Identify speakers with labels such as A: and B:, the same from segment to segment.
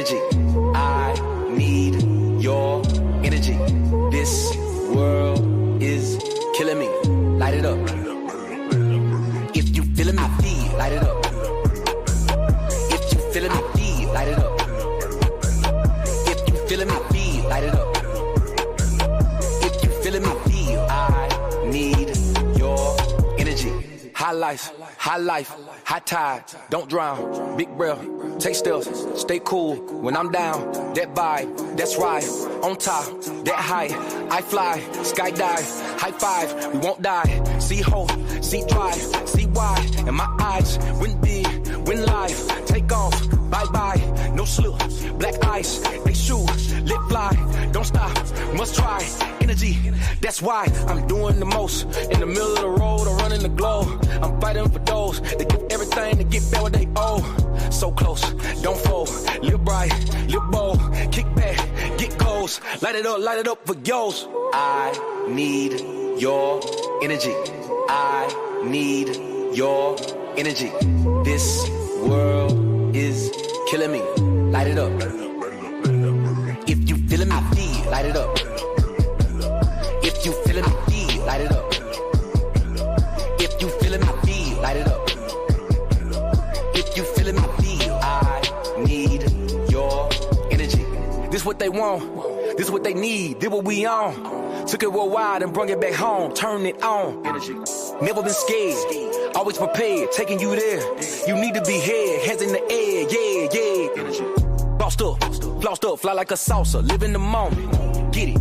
A: energy. I need your energy. This world is killing me. Light it up. If you feeling me, feel, light it up. If you feeling me, feel, light it up. If you feeling me, feel, light it up. If you feeling me, feel, I need your energy. High life, high tide, don't drown. Big breath, take steps, stay cool. When I'm down, that vibe, that's right. On top, that high, I fly, skydive, high five, we won't die. See hope, see drive, see why. And my eyes, win big, win life. Take off, bye-bye, no slip. Black ice, they shoot, lit fly. Don't stop, must try. Energy, that's why I'm doing the most. In the middle of the road, I'm running the globe. I'm fighting for those that give everything to get back what they owe. So close, don't fold. Live bright, live bold. Kick back, get goals. Light it up for yours. I need your energy. I need your energy. This world is killing me. Light it up. If you feeling me, feel, light it up. If you feeling me, feel, light it up. If you feeling me, feel, light it up. If you feeling me, feel, I need your energy. This what they want, this what they need, this what we on. Took it worldwide and brought it back home, turn it on. Energy. Never been scared, always prepared, taking you there. You need to be here, hands in the air, yeah. Energy. Flossed up, fly like a salsa, live in the moment. Get it,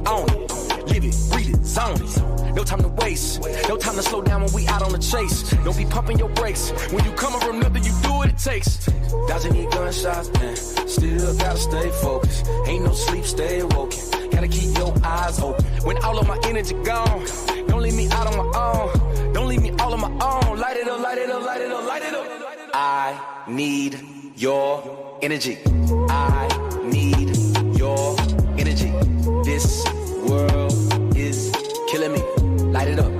A: own it. Live it, breathe it, zone it. No time to waste, no time to slow down when we out on the chase. Don't be pumping your brakes, when you come from nothing, you do what it takes. Dodging these gunshots, man, still gotta stay focused. Ain't no sleep, stay awoken, gotta keep your eyes open. When all of my energy gone, don't leave me out on my own. Don't leave me all on my own. Light it up, light it up, light it up, light it up. I need your energy. I need your energy. This world is killing me. Light it up.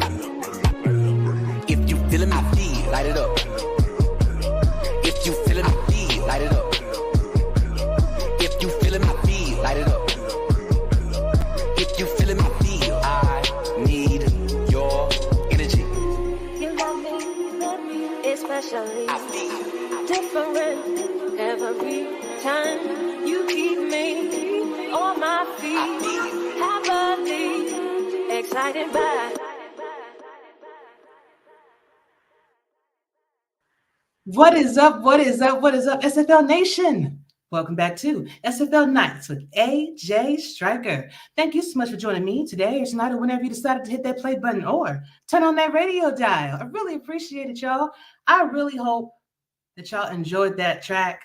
A: If you feeling me, feel, light it up. If you feeling me, feel, light it up. If you feeling me, feel, light it up. If you feeling me, feel, I need your energy.
B: You love me, especially different every time. You keep me on my feet, happily excited by.
C: What is up, SFL Nation? Welcome back to SFL Nights with AJ Striker. Thank you so much for joining me today or tonight or whenever you decided to hit that play button or turn on that radio dial. I really appreciate it, y'all. I really hope that y'all enjoyed that track.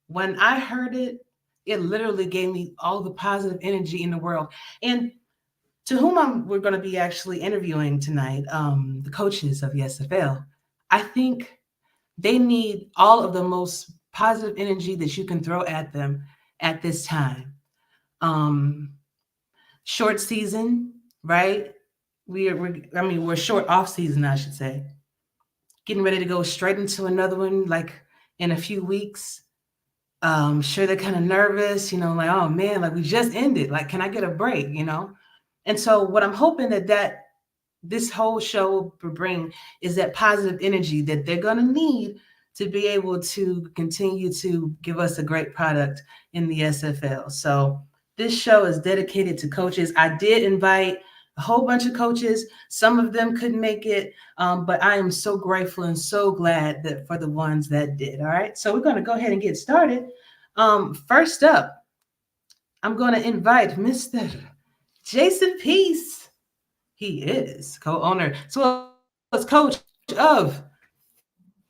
C: When I heard it, it literally gave me all the positive energy in the world. And to whom we're going to be actually interviewing tonight, the coaches of the SFL, I think they need all of the most positive energy that you can throw at them at this time. Short season, right? We're short off season, I should say. Getting ready to go straight into another one, like in a few weeks. Sure, they're kind of nervous, like, oh man, like we just ended. Like, can I get a break, And so what I'm hoping that this whole show will bring is that positive energy that they're going to need to be able to continue to give us a great product in the SFL. So this show is dedicated to coaches. I did invite a whole bunch of coaches. Some of them couldn't make it, but I am so grateful and so glad that for the ones that did. All right, so we're going to go ahead and get started. First up, I'm going to invite Mr. Jason Peace. He is co-owner, as well as coach of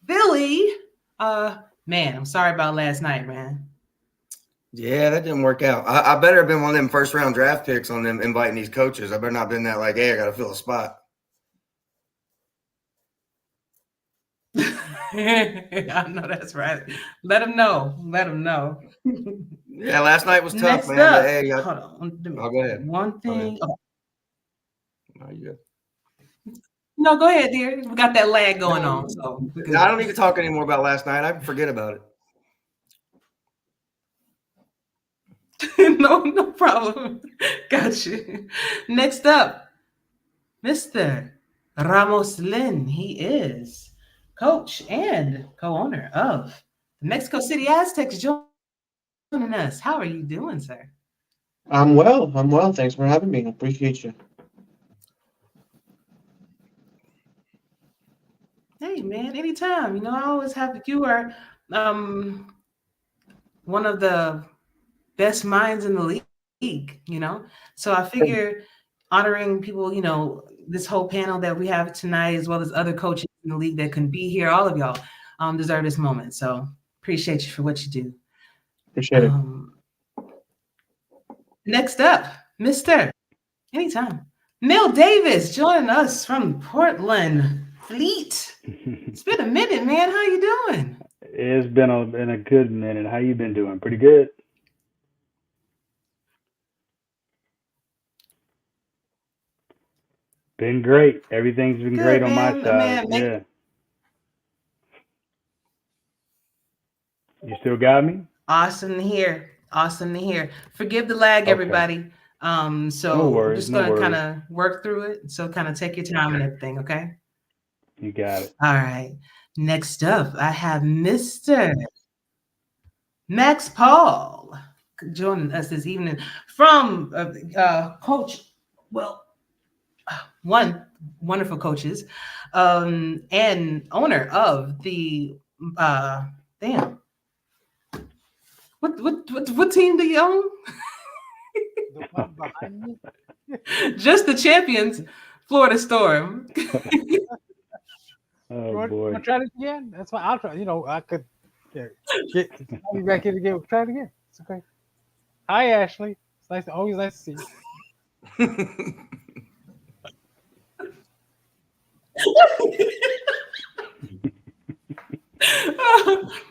C: Philly. Man, I'm sorry about last night, man.
D: Yeah, that didn't work out. I better have been one of them first round draft picks on them inviting these coaches. I better not have been that like, hey, I got to fill a spot.
C: I know that's right. Let them know.
D: Yeah, last night was tough,
C: Next
D: man.
C: Up,
D: hey,
C: hold on.
D: go ahead.
C: One thing.
D: No, you good.
C: No, go ahead, dear. We got that lag going on. So
D: I don't need to talk anymore about last night. I can forget about it.
C: No problem. Got you. Next up, Mr. Ramos Lin. He is coach and co-owner of the Mexico City Aztecs joining us. How are you doing, sir?
E: I'm well. I'm well. Thanks for having me. I appreciate you.
C: Hey man, anytime. I always have you are um one of the best minds in the league. So I figure honoring people, this whole panel that we have tonight, as well as other coaches in the league that can be here, all of y'all deserve this moment. So appreciate you for what you do.
E: Appreciate it.
C: Next up, Mr. Anytime. Mill Davis joining us from Portland. Fleet. It's been a minute, man. How you doing?
F: It's been a good minute. How you been doing? Pretty good. Been great. Everything's been
C: Good,
F: great on my
C: man.
F: side. Yeah. You still got me?
C: Awesome to hear. Awesome to hear. Forgive the lag,
F: Okay.
C: everybody.
F: No
C: So we're
F: worries.
C: just
F: No
C: gonna kind
F: worries.
C: of work through it. So kind of take your time and everything, okay?
F: You got it.
C: All right. Next up, I have Mr. Max Paul joining us this evening from Coach. Well, one wonderful coaches, and owner of the damn. What team do you own?
G: The one behind me.
C: Just the champions, Florida Storm.
F: Oh
G: You
F: boy.
G: want to try it again? That's fine. I'll try. I could get I'll be back here again. Try it again. It's okay. Hi, Ashley. It's always nice to see you.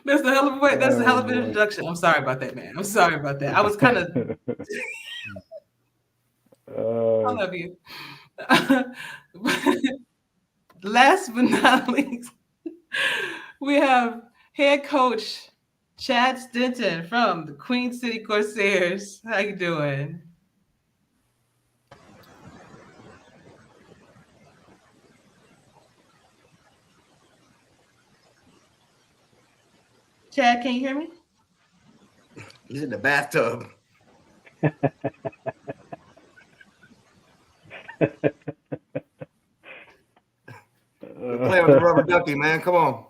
C: That's a hell of a way. That's a hell
F: Oh
C: of an
F: boy.
C: introduction. I'm sorry about that, man. I'm sorry about that. I was kind of. I
F: uh,
C: love you. Last but not least, we have head coach Chad Stinton from the Queen City Corsairs. How you doing? Chad, can you hear me?
D: He's in the bathtub. We're playing with the rubber ducky, man. Come on.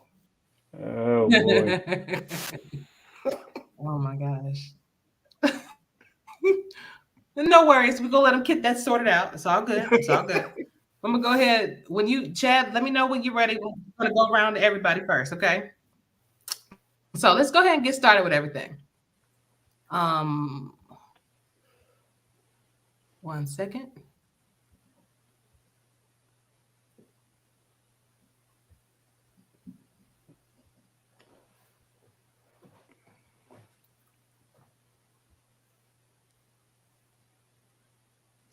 F: oh boy.
C: Oh my gosh. No worries. We're gonna let him get that sorted out. It's all good. It's all good. I'm gonna go ahead. When you Chad, let me know when you're ready. We're gonna go around to everybody first, okay? So let's go ahead and get started with everything. Um, 1 second.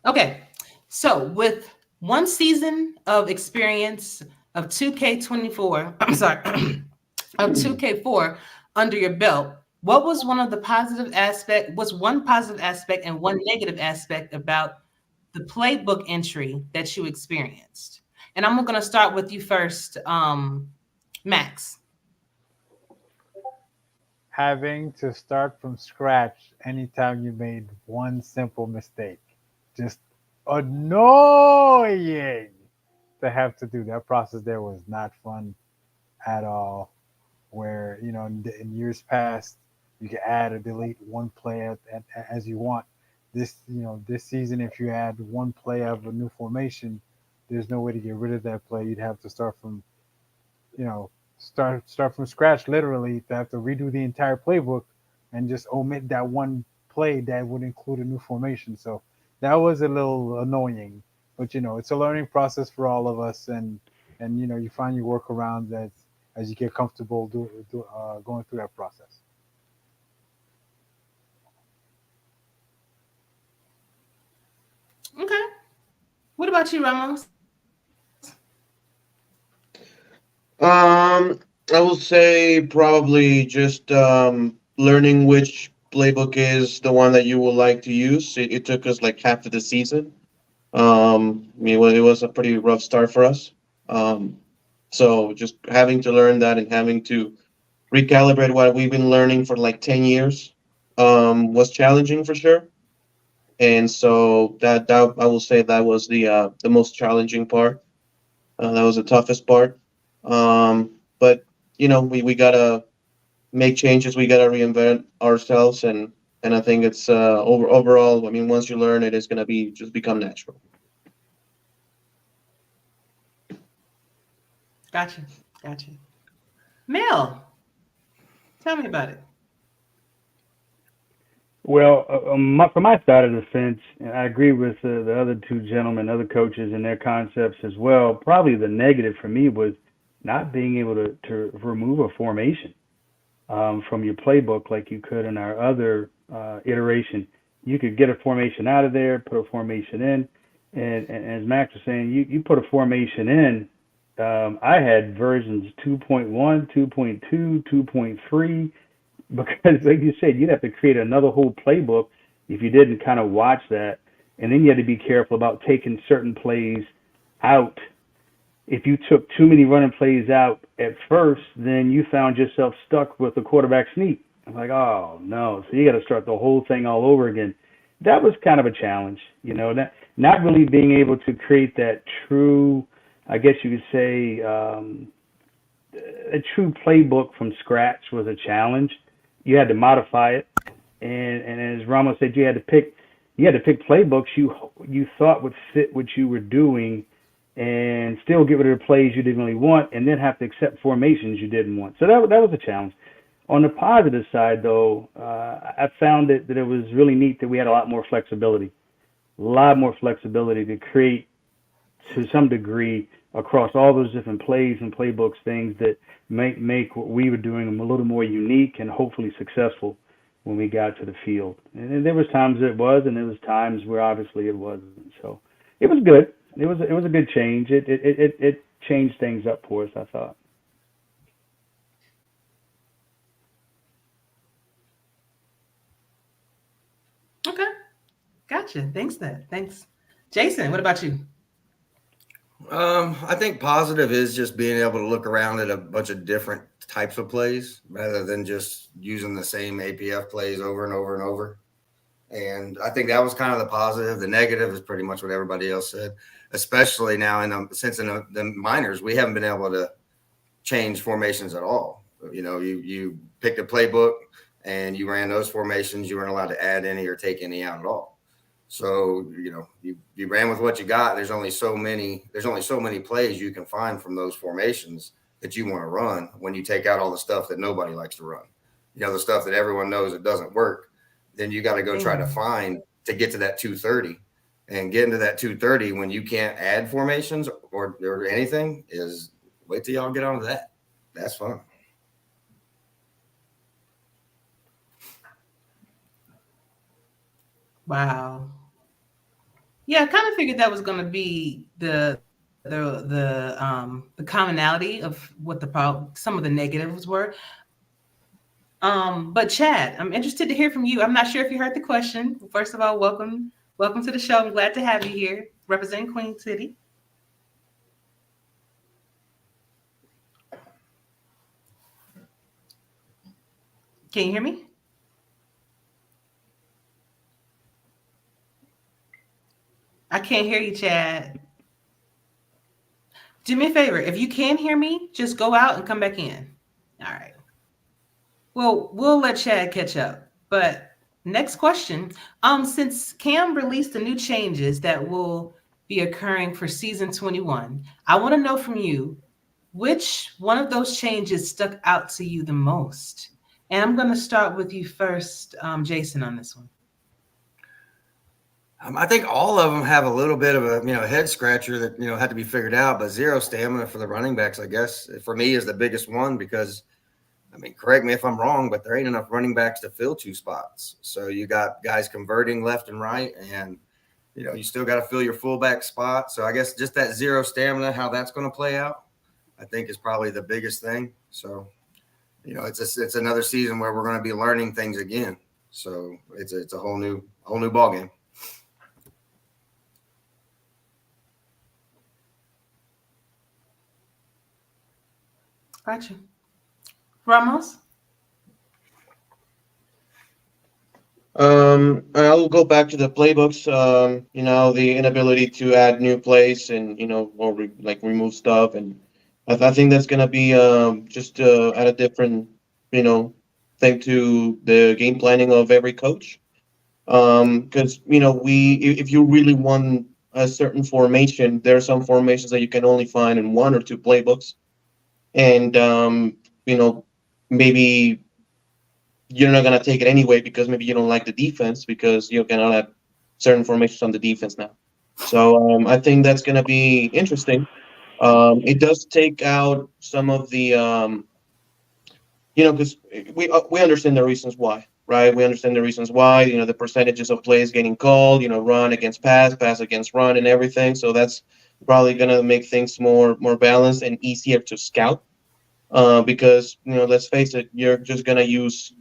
C: Okay, so with one season of experience of 2K24, I'm sorry, of 2K4 under your belt, what was one of the positive aspect? What's one positive aspect and one negative aspect about the playbook entry that you experienced? And I'm going to start with you first, Max.
G: Having to start from scratch anytime you made one simple mistake. Just annoying to have to do. That process there was not fun at all. Where in years past you can add or delete one play as you want. This season, if you add one play of a new formation, there's no way to get rid of that play. You'd have to start from you know start from scratch, literally, to have to redo the entire playbook and just omit that one play that would include a new formation. So that was a little annoying, but it's a learning process for all of us, and you find your workarounds as you get comfortable going through that process.
C: Okay. What about you, Ramos?
E: I will say probably just learning which playbook is the one that you would like to use. It took us like half of the season. I mean, it was a pretty rough start for us. Um, so just having to learn that and having to recalibrate what we've been learning for like 10 years was challenging for sure. And so that I will say that was the most challenging part. That was the toughest part. But we gotta make changes. We gotta reinvent ourselves, and I think it's overall. I mean, once you learn it, it's gonna be just become natural.
C: Gotcha. Mel, tell me about it.
F: Well, from my side of the fence, and I agree with the other two gentlemen, other coaches, and their concepts as well. Probably the negative for me was not being able to remove a formation from your playbook like you could in our other iteration. You could get a formation out of there, put a formation in, and as Max was saying, you put a formation in. I had versions 2.1, 2.2, 2.3, because like you said, you'd have to create another whole playbook if you didn't kind of watch that. And then you had to be careful about taking certain plays out. If you took too many running plays out at first, then you found yourself stuck with the quarterback sneak. I'm like, oh no. So you got to start the whole thing all over again. That was kind of a challenge, not really being able to create that true, I guess you could say, a true playbook from scratch was a challenge. You had to modify it, and as Ramos said, you had to pick playbooks you thought would fit what you were doing, and still get rid of the plays you didn't really want, and then have to accept formations you didn't want. So that was a challenge. On the positive side, though, I found that it was really neat that we had a lot more flexibility to create to some degree across all those different plays and playbooks, things that make what we were doing a little more unique and hopefully successful when we got to the field. And there was times it was, and there was times where obviously it wasn't. So it was good. It was a good change. It changed things up for us, I thought.
C: Okay, gotcha. Thanks. Jason, what about you?
D: I think positive is just being able to look around at a bunch of different types of plays rather than just using the same APF plays over and over and over. And I think that was kind of the positive. The negative is pretty much what everybody else said, especially now since in the minors, we haven't been able to change formations at all. You picked a playbook and you ran those formations. You weren't allowed to add any or take any out at all. So, you ran with what you got. There's only so many plays you can find from those formations that you want to run when you take out all the stuff that nobody likes to run. The stuff that everyone knows it doesn't work. Then you got to go try to find to get to that 230, and get into that 230 when you can't add formations or anything is wait till y'all get onto that. That's fun.
C: Wow. Yeah, I kind of figured that was going to be the commonality of what some of the negatives were. But Chad, I'm interested to hear from you. I'm not sure if you heard the question. First of all, welcome to the show. I'm glad to have you here, representing Queen City. Can you hear me? I can't hear you, Chad. Do me a favor. If you can hear me, just go out and come back in. All right. Well, we'll let Chad catch up. But next question. Since Cam released the new changes that will be occurring for season 21, I want to know from you, which one of those changes stuck out to you the most? And I'm going to start with you first, Jason, on this one.
D: I think all of them have a little bit of a head scratcher that had to be figured out. But zero stamina for the running backs, I guess, for me is the biggest one because, correct me if I'm wrong, but there ain't enough running backs to fill two spots. So you got guys converting left and right, and you still got to fill your fullback spot. So I guess just that zero stamina, how that's going to play out, I think is probably the biggest thing. So it's another season where we're going to be learning things again. So it's a whole new ball game.
C: Gotcha. Ramos?
E: I'll go back to the playbooks. The inability to add new plays and or remove stuff, and I think that's gonna be just add a different you know thing to the game planning of every coach. Because if you really want a certain formation, there are some formations that you can only find in one or two playbooks, and you know maybe you're not gonna take it anyway because maybe you don't like the defense because you cannot have certain formations on the defense now. So I think that's gonna be interesting. It does take out some of the because we understand the reasons why, right? We understand the reasons why. The percentages of plays getting called. Run against pass, pass against run, and everything. So that's probably gonna make things more balanced and easier to scout. Because let's face it, you're just gonna use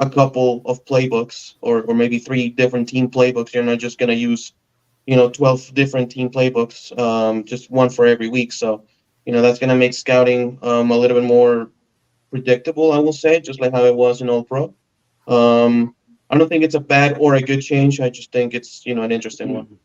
E: a couple of playbooks or maybe three different team playbooks. You're not just going to use 12 different team playbooks, just one for every week. So that's going to make scouting a little bit more predictable, I will say, just like how it was in All Pro. I don't think it's a bad or a good change. I just think it's an interesting one.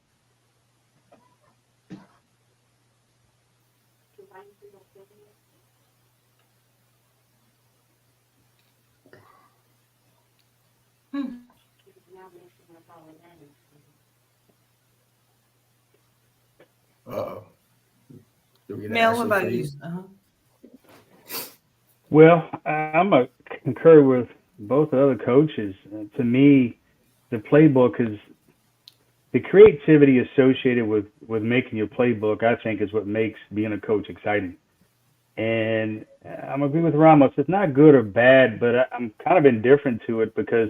D: Uh-oh.
C: Mel, what about you?
F: Well, I'm a concur with both the other coaches. To me, the playbook is the creativity associated with making your playbook. I think is what makes being a coach exciting. And I'm agree with Ramos. It's not good or bad, but I'm kind of indifferent to it because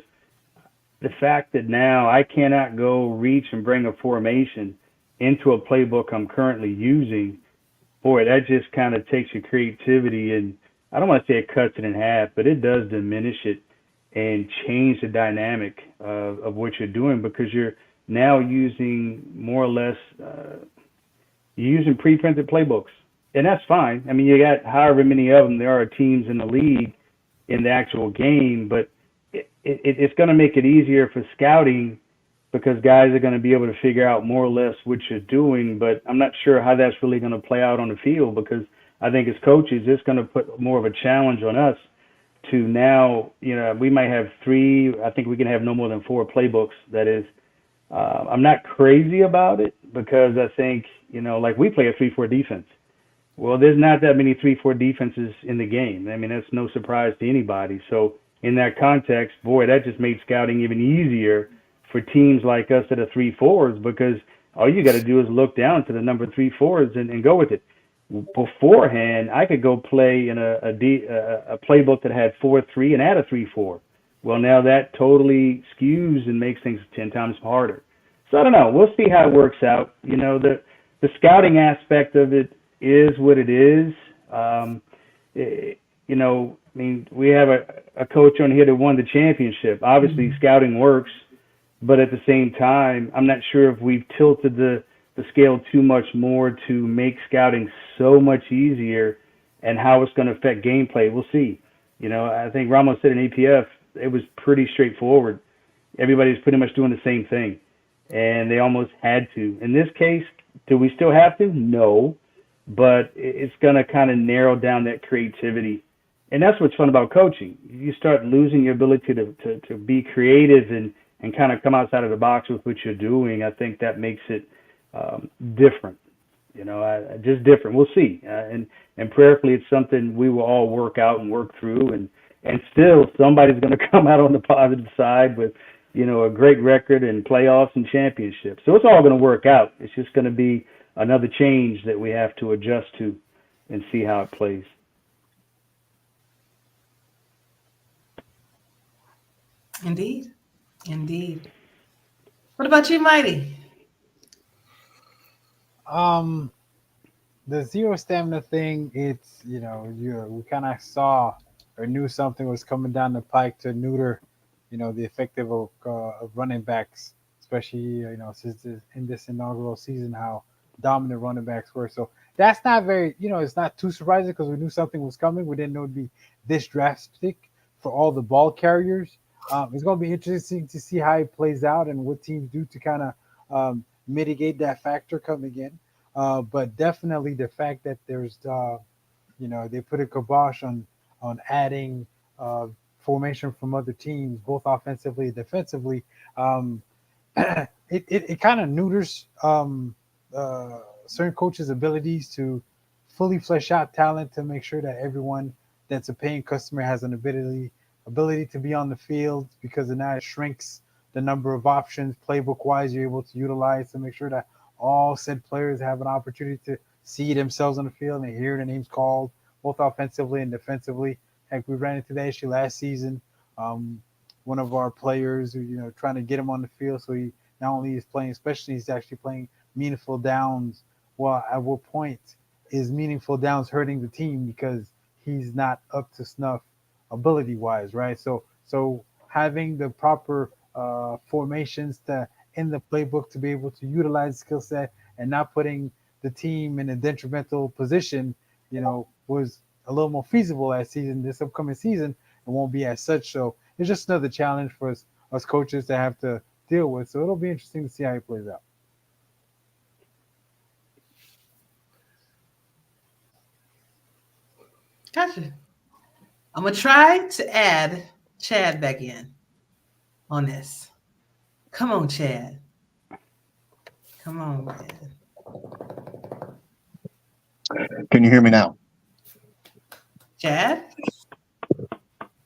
F: the fact that now I cannot go reach and bring a formation into a playbook I'm currently using, boy, that just kind of takes your creativity and I don't want to say it cuts it in half, but it does diminish it and change the dynamic of what you're doing because you're now using more or less you're using pre-printed playbooks, and that's fine. I mean, you got however many of them there are teams in the league in the actual game, but it's going to make it easier for scouting because guys are going to be able to figure out more or less what you're doing. But I'm not sure how that's really going to play out on the field because I think as coaches, it's going to put more of a challenge on us to now, we might have three. I think we can have no more than four playbooks. That is, I'm not crazy about it because I think, like we play a 3-4 defense. Well, there's not that many 3-4 defenses in the game. I mean, that's no surprise to anybody. So in that context, boy, that just made scouting even easier for teams like us that are 3-4s because all you got to do is look down to the number 3-4s and go with it. Beforehand, I could go play in a playbook that had 4-3 and add a 3-4. Well, now that totally skews and makes things 10 times harder. So I don't know. We'll see how it works out. The scouting aspect of it is what it is. We have a coach on here that won the championship. Obviously, scouting works, but at the same time, I'm not sure if we've tilted the scale too much more to make scouting so much easier and how it's going to affect gameplay. We'll see. I think Ramos said in APF, it was pretty straightforward. Everybody's pretty much doing the same thing, and they almost had to. In this case, do we still have to? No, but it's going to kind of narrow down that creativity. And that's what's fun about coaching. You start losing your ability to be creative and kind of come outside of the box with what you're doing. I think that makes it different, just different. We'll see. And prayerfully, it's something we will all work out and work through. And still, somebody's going to come out on the positive side with, a great record and playoffs and championships. So it's all going to work out. It's just going to be another change that we have to adjust to and see how it plays.
C: Indeed. What about you, Mighty?
G: The zero stamina thing, it's we kind of saw or knew something was coming down the pike to neuter the effective of running backs, especially since in this inaugural season, how dominant running backs were. So that's not very, it's not too surprising because we knew something was coming. We didn't know it'd be this drastic for all the ball carriers. It's going to be interesting to see how it plays out and what teams do to kind of mitigate that factor coming in. But definitely the fact that there's they put a kibosh on adding formation from other teams, both offensively and defensively. Um, it kind of neuters certain coaches' abilities to fully flesh out talent to make sure that everyone that's a paying customer has an ability to be on the field, because then that shrinks the number of options playbook wise you're able to utilize to make sure that all said players have an opportunity to see themselves on the field and hear their names called, both offensively and defensively. Heck, we ran into that issue last season. One of our players, trying to get him on the field so he not only is playing, especially he's actually playing meaningful downs. Well, at what point is meaningful downs hurting the team because he's not up to snuff ability wise, right? So having the proper formations to in the playbook to be able to utilize the skill set and not putting the team in a detrimental position, was a little more feasible last season. This upcoming season, it won't be as such. So it's just another challenge for us coaches to have to deal with. So it'll be interesting to see how it plays out.
C: Gotcha. I'm gonna try to add Chad back in on this. Come on, Chad. Come on, man.
H: Can you hear me now?
C: Chad?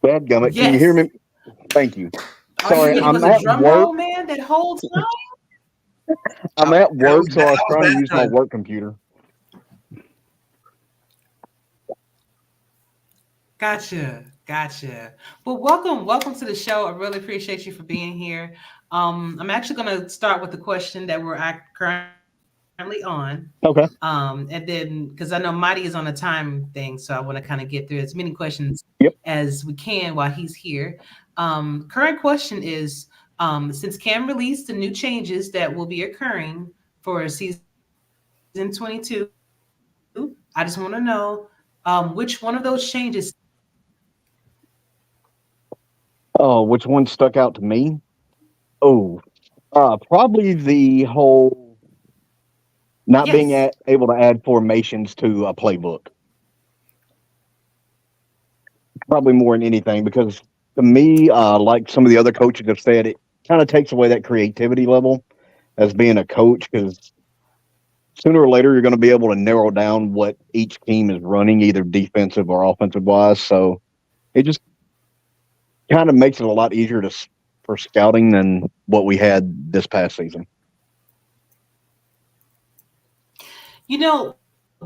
H: Dadgummit, can you hear
C: Yes.
H: me? Thank you.
C: Are you
H: Sorry,
C: hitting
H: I'm
C: us a
H: at
C: drum
H: work.
C: roll, man, that whole time?
H: I'm at
D: That was
H: work, so I was
D: that
H: trying to use my
D: time.
H: work computer.
C: Gotcha. Well, welcome to the show. I really appreciate you for being here. I'm actually gonna start with the question that we're currently on.
H: Okay.
C: And then because I know Mighty is on a time thing, so I want to kind of get through as many questions
H: Yep.
C: as we can while he's here. Current question is, since Cam released the new changes that will be occurring for season 22, I just want to know which one of those changes.
H: Oh, which one stuck out to me? Oh, probably the whole not being
C: Yes.
H: able to add formations to a playbook. Probably more than anything, because to me, like some of the other coaches have said, it kind of takes away that creativity level as being a coach, because sooner or later you're going to be able to narrow down what each team is running, either defensive or offensive wise. So it just kind of makes it a lot easier for scouting than what we had this past season.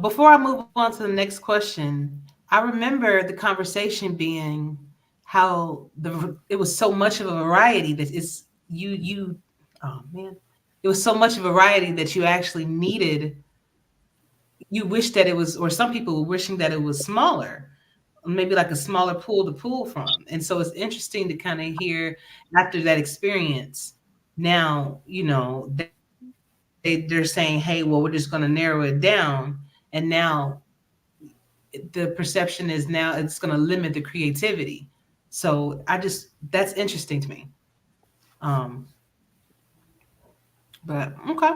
C: Before I move on to the next question, I remember the conversation being how it was so much of a variety that it's you oh man, it was so much of a variety that you actually needed. You wish that it was, or some people were wishing that it was smaller, maybe like a smaller pool to pull from. And so it's interesting to kind of hear after that experience. Now, they're saying, hey, well, we're just going to narrow it down. And now the perception is now it's going to limit the creativity. So that's interesting to me. Um, but okay.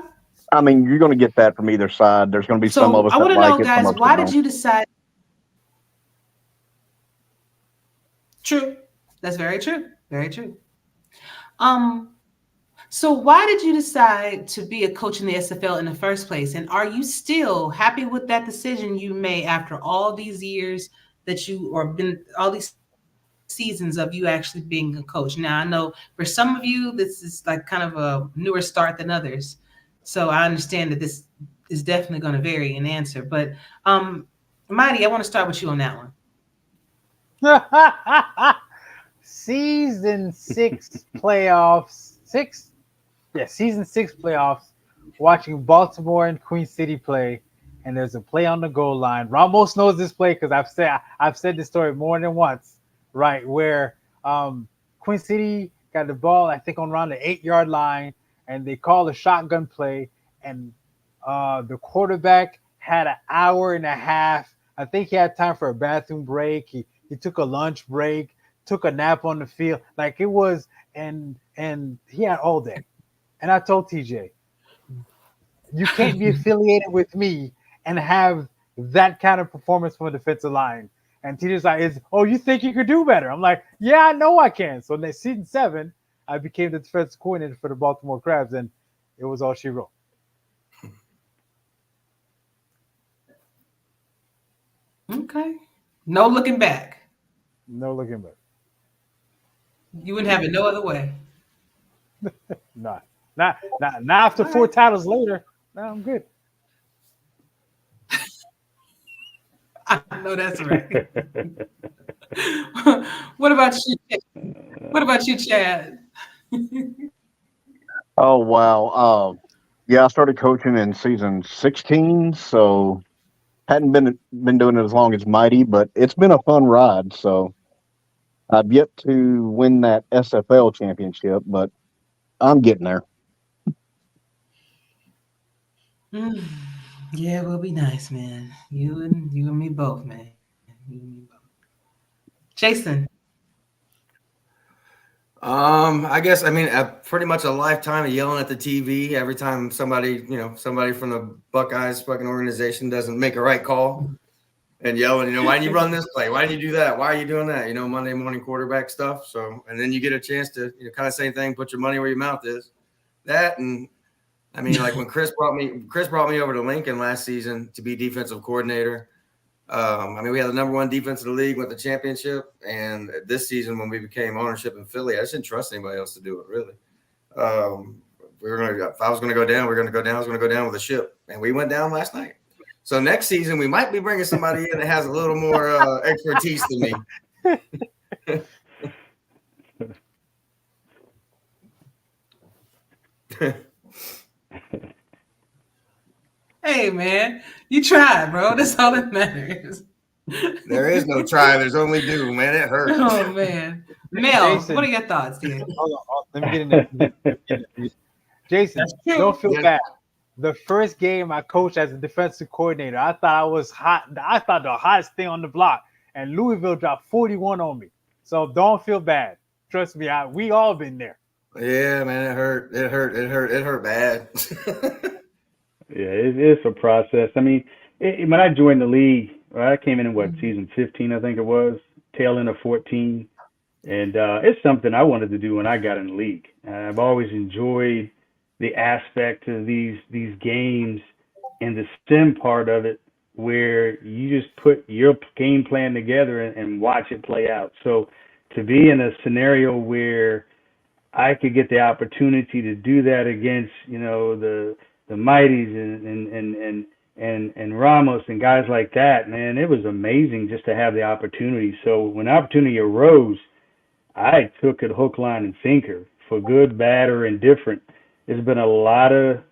H: I mean, you're going to get that from either side. There's going to be some of
C: So
H: us
C: I
H: that
C: want to
H: like
C: know,
H: it, some
C: guys,
H: of us that
C: why did
H: don't.
C: you decide? True. That's very true. Very true. Um, so why did you decide to be a coach in the SFL in the first place? And are you still happy with that decision you made after all these years that you or been all these seasons of you actually being a coach? Now I know for some of you this is like kind of a newer start than others. So I understand that this is definitely going to vary in answer. But Mighty, I want to start with you on that one.
G: Season 6 playoffs. Season 6 playoffs. Watching Baltimore and Queen City play, and there's a play on the goal line. Ramos knows this play because I've said this story more than once, right? Where Queen City got the ball, I think, on around the 8-yard line, and they called a shotgun play, and the quarterback had an hour and a half. I think he had time for a bathroom break. He took a lunch break, took a nap on the field. Like it was, and he had all day. And I told TJ, you can't be affiliated with me and have that kind of performance from a defensive line. And TJ's like, oh, you think you could do better? I'm like, yeah, I know I can. So in season 7, I became the defensive coordinator for the Baltimore Crabs, and it was all she wrote.
C: Okay. No looking back.
G: No looking back.
C: You wouldn't have it no other way.
G: Nah. Not after 4 titles later. No, I'm good.
C: I know that's right. What about you? What about you, Chad?
H: Oh wow. Yeah, I started coaching in season 16, so hadn't been doing it as long as Mighty, but it's been a fun ride. So I've yet to win that SFL championship, but I'm getting there.
C: Yeah, it will be nice, man. You and me both, man. You and me both. Jason.
D: I guess pretty much a lifetime of yelling at the TV every time somebody from the Buckeyes fucking organization doesn't make a right call, and yelling, why didn't you run this play? Why didn't you do that? Why are you doing that? Monday morning quarterback stuff. So, and then you get a chance to kind of same thing, put your money where your mouth is. That, and like when Chris brought me over to Lincoln last season to be defensive coordinator. We had the number 1 defense in the league, went the championship, and this season when we became ownership in Philly, I just didn't trust anybody else to do it, really. If I was going to go down, we were going to go down. I was going to go down with a ship, and we went down last night. So next season, we might be bringing somebody in that has a little more expertise than me.
C: Hey, man, you tried, bro. That's all that matters.
D: There is no try. There's only do, man. It hurts.
C: Oh, man. Mel,
G: Jason,
C: what are your thoughts, dear?
G: Hold on. Let me get in there. Jason, don't feel bad. The first game I coached as a defensive coordinator, I thought I was hot. I thought the hottest thing on the block, and Louisville dropped 41 on me. So don't feel bad. Trust me, we all been there.
D: Yeah, man, it hurt. It hurt bad.
F: Yeah, it's a process. When I joined the league, I came in season 15, I think it was, tail end of 14. And it's something I wanted to do when I got in the league. I've always enjoyed the aspect of these games and the sim part of it, where you just put your game plan together and watch it play out. So to be in a scenario where I could get the opportunity to do that against, the Mighties and Ramos and guys like that, man, it was amazing just to have the opportunity. So when the opportunity arose, I took it hook, line, and sinker, for good, bad, or indifferent. There's been a lot of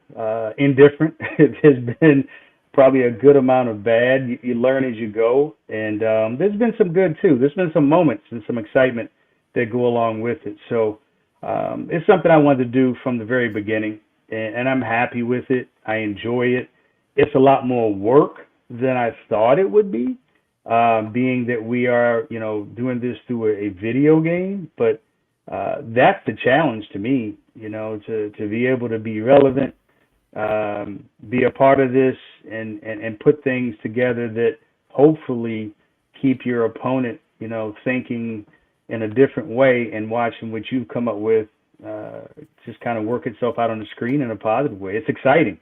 F: indifferent. There's been probably a good amount of bad. You learn as you go, and there's been some good too. There's been some moments and some excitement that go along with it. So it's something I wanted to do from the very beginning, and I'm happy with it. I enjoy it. It's a lot more work than I thought it would be, being that we are, doing this through a video game. But that's the challenge to me, to be able to be relevant, be a part of this, and put things together that hopefully keep your opponent, thinking in a different way, and watching what you've come up with just kind of work itself out on the screen in a positive way. It's exciting.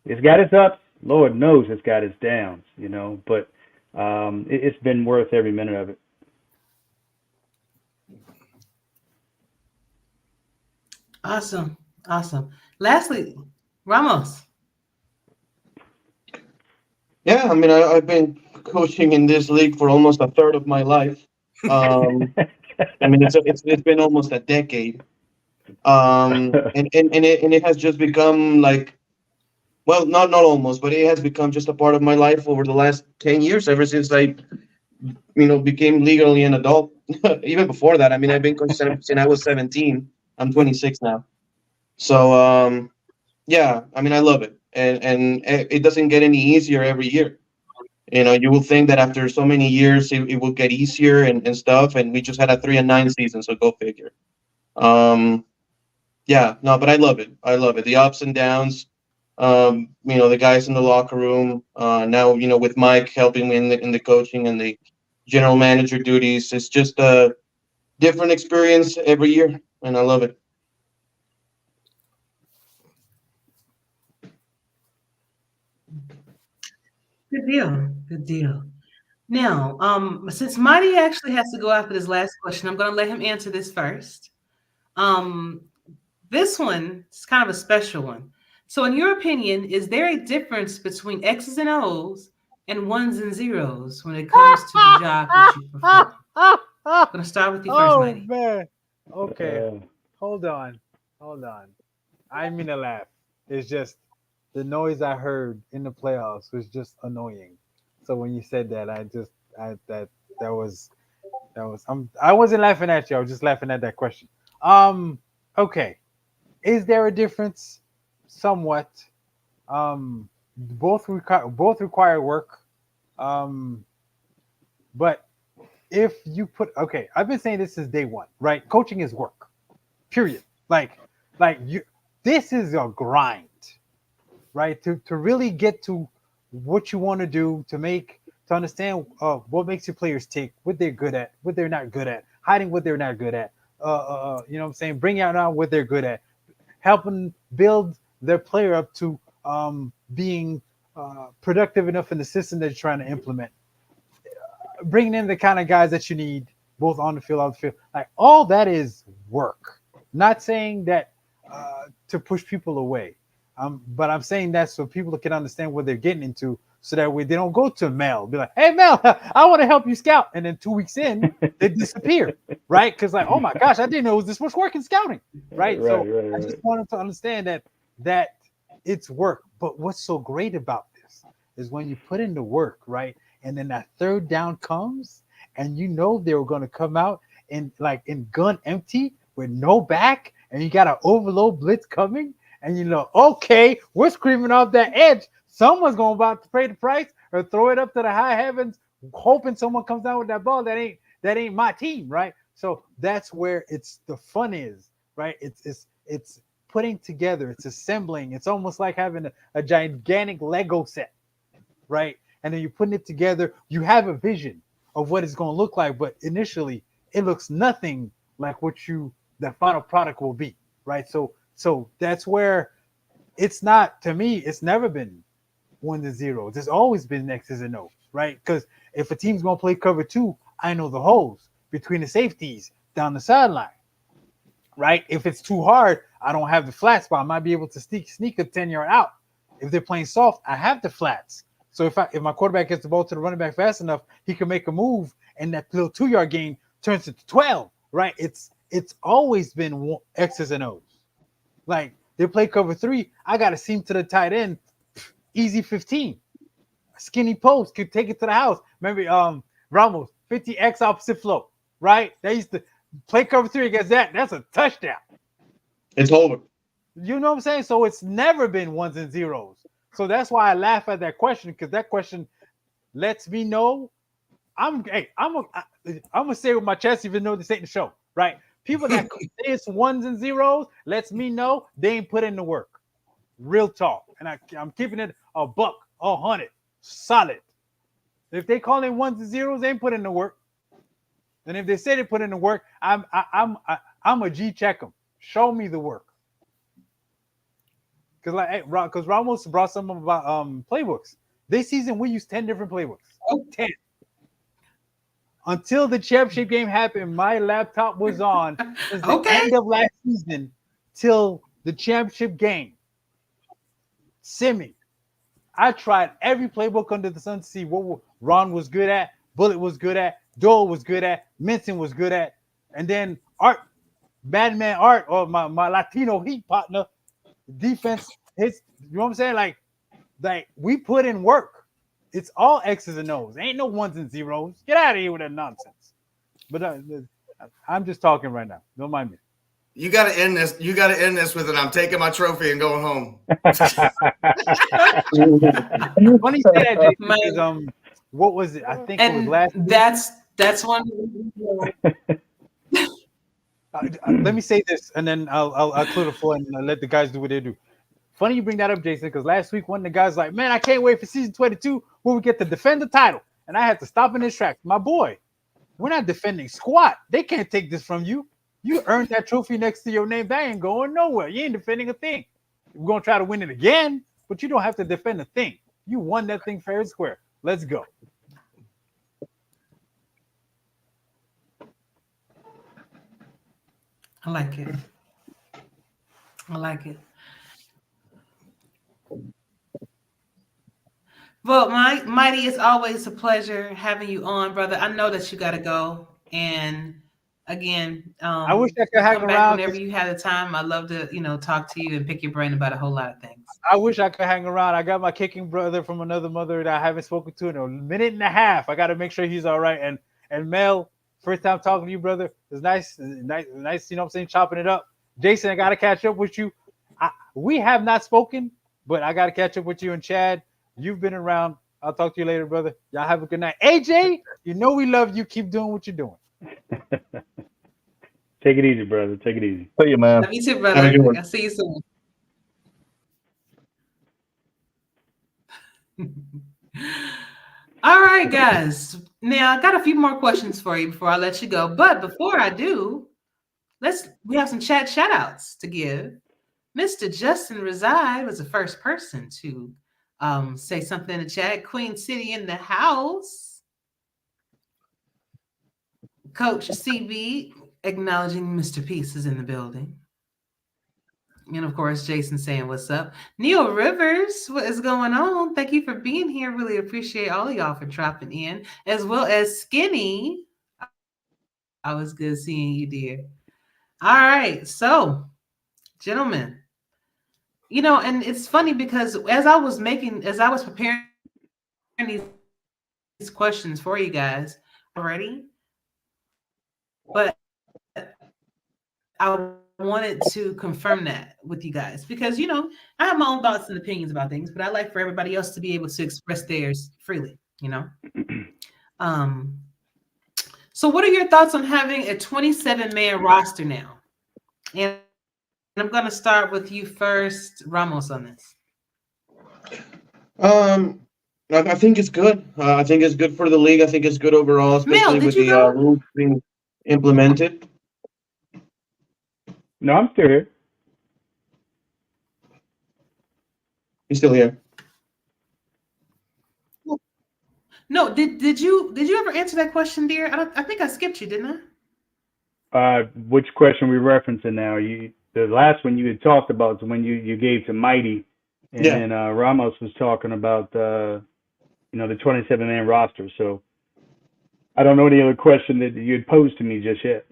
F: It's got its ups. Lord knows it's got its downs, but it's been worth every minute of it.
C: Awesome. Lastly, Ramos.
E: Yeah, I've been coaching in this league for almost a third of my life. It's been almost a decade. And it has just become like, well, not almost, but it has become just a part of my life over the last 10 years, ever since I became legally an adult, even before that. I mean, I've been coaching since I was 17. I'm 26 now. So yeah, I mean, I love it, and it doesn't get any easier every year. You know, you will think that after so many years it will get easier and stuff, and we just had a 3-9 season, so go figure. Um, yeah, no, but I love it. I love it. The ups and downs. You know, the guys in the locker room. Now, you know, with Mike helping me in the coaching and the general manager duties, it's just a different experience every year, and I love it.
C: Good deal. Good deal. Now, since Mighty actually has to go after this last question, I'm going to let him answer this first. Um, this one is kind of a special one. So, in your opinion, is there a difference between X's and O's and ones and zeros when it comes to the job that you perform? I'm going to start with you first,
G: Oh
C: Mighty.
G: man. Okay.
F: Uh,
G: Hold on. Hold on. I didn't mean to laugh. It's just the noise I heard in the playoffs was just annoying. So when you said that, I that was I wasn't laughing at you. I was just laughing at that question. Um. Okay. Is there a difference? Somewhat. Both require work. Um. But if you put okay, I've been saying this since day one, right? Coaching is work. Period. Like you, this is a grind, right? To really get to what you want to do, to understand what makes your players tick, what they're good at, what they're not good at, hiding what they're not good at. You know what I'm saying? Bring out now what they're good at, helping build their player up to being productive enough in the system that you're trying to implement. Bringing in the kind of guys that you need, both on the field, off the field. Like all that is work. Not saying that to push people away, but I'm saying that so people can understand what they're getting into, so that way they don't go to Mel, be like, "Hey Mel, I want to help you scout," and then 2 weeks in they disappear, right? Because like, oh my gosh, I didn't know it was this much work in scouting, right?
F: right,
G: So
F: right,
G: I
F: right.
G: just wanted to understand that it's work. But what's so great about this is when you put in the work, right? And then that third down comes, and you know they were going to come out in gun empty with no back, and you got an overload blitz coming, and you know, okay, we're screaming off that edge. Someone's going about to pay the price or throw it up to the high heavens, hoping someone comes down with that ball. That ain't my team, right? So that's where it's the fun is, right? It's putting together, it's assembling. It's almost like having a gigantic Lego set, right? And then you're putting it together. You have a vision of what it's going to look like, but initially it looks nothing like what that final product will be, right? So that's where it's not, to me, it's never been 1 to 0. There's always been X's and O's, right? Because if a team's going to play cover two, I know the holes between the safeties down the sideline, right? If it's too hard, I don't have the flats, but I might be able to sneak a 10-yard out. If they're playing soft, I have the flats. So if my quarterback gets the ball to the running back fast enough, he can make a move, and that little 2-yard gain turns into 12, right? It's always been X's and O's. Like they play cover three, I got to seam to the tight end, easy 15. Skinny post could take it to the house. Remember, Ramos 50x opposite flow, right? They used to play cover three against that. That's a touchdown.
E: It's over.
G: You know what I'm saying? So it's never been ones and zeros. So that's why I laugh at that question, because that question lets me know I'm gonna say it with my chest, even though this ain't the show, right? People that say it's ones and zeros lets me know they ain't put in the work. Real talk, and I'm keeping it a buck, 100, solid. If they call it ones and zeros, they ain't put in the work. And if they say they put in the work, I'm a G check them. Show me the work. Because Ramos brought some of our playbooks. This season we used 10 different playbooks. 10. Until the championship game happened, my laptop was on since the end of last season till the championship game. Simi. I tried every playbook under the sun to see what Ron was good at, Bullet was good at, Dole was good at, Minson was good at, and then Madman Art, or my Latino Heat partner, defense hits. You know what I'm saying? Like we put in work. It's all X's and O's. Ain't no ones and zeros. Get out of here with that nonsense. But I'm just talking right now. Don't mind me.
D: You got to end this. You got to end this with it. I'm taking my trophy and going home.
G: Funny you say that, Jason,
C: My-
G: because, what was it? I think it was
C: And
G: last week.
C: that's one.
G: Let me say this, and then I'll clear the floor and let the guys do what they do. Funny you bring that up, Jason, because last week one of the guys was like, man, I can't wait for season 22 where we get to defend the title, and I had to stop in his tracks. My boy, we're not defending squat. They can't take this from you. You earned that trophy next to your name. That ain't going nowhere. You ain't defending a thing. We're gonna try to win it again, but you don't have to defend a thing. You won that thing fair and square. Let's go.
C: I like it. I like it. Well, Mighty, it's always a pleasure having you on, brother. I know that you got to go, and again,
G: I wish I could hang
C: come back
G: around.
C: whenever you have the time. I'd love to, talk to you and pick your brain about a whole lot of things.
G: I wish I could hang around. I got my kicking brother from another mother that I haven't spoken to in a minute and a half. I got to make sure he's all right. And Mel, first time talking to you, brother. It's nice. You know what I'm saying, chopping it up. Jason, I got to catch up with you. We have not spoken, but I got to catch up with you and Chad. You've been around. I'll talk to you later, brother. Y'all have a good night. AJ, you know we love you. Keep doing what you're doing.
F: Take it easy, brother. Take it easy.
H: See you, man.
C: Love you too,
E: Have a
C: brother.
E: good one.
C: I'll see you soon. All right, guys. Now I got a few more questions for you before I let you go. But before I do, we have some shout outs to give. Mr. Justin Reside was the first person to say something in the chat. Queen City in the house. Coach CB acknowledging Mr. Peace is in the building. And of course, Jason saying what's up. Neil Rivers, what is going on? Thank you for being here. Really appreciate all of y'all for dropping in, as well as Skinny. I was good seeing you, dear. All right, so gentlemen, and it's funny because as I was preparing these questions for you guys already, but I wanted to confirm that with you guys because I have my own thoughts and opinions about things, but I like for everybody else to be able to express theirs freely. So what are your thoughts on having a 27-man roster now? And I'm going to start with you first, Ramos, on this.
E: I think it's good. I think it's good for the league. I think it's good overall, especially
C: Mel,
E: with the rules being implemented.
F: No, I'm still here.
E: He's still here.
C: No, did you ever answer that question, dear? I think I skipped you, didn't
F: I? Which question we referencing now? The last one you had talked about is when you gave to Mighty, and then Ramos was talking about the 27-man roster. So I don't know any other question that you had posed to me just yet.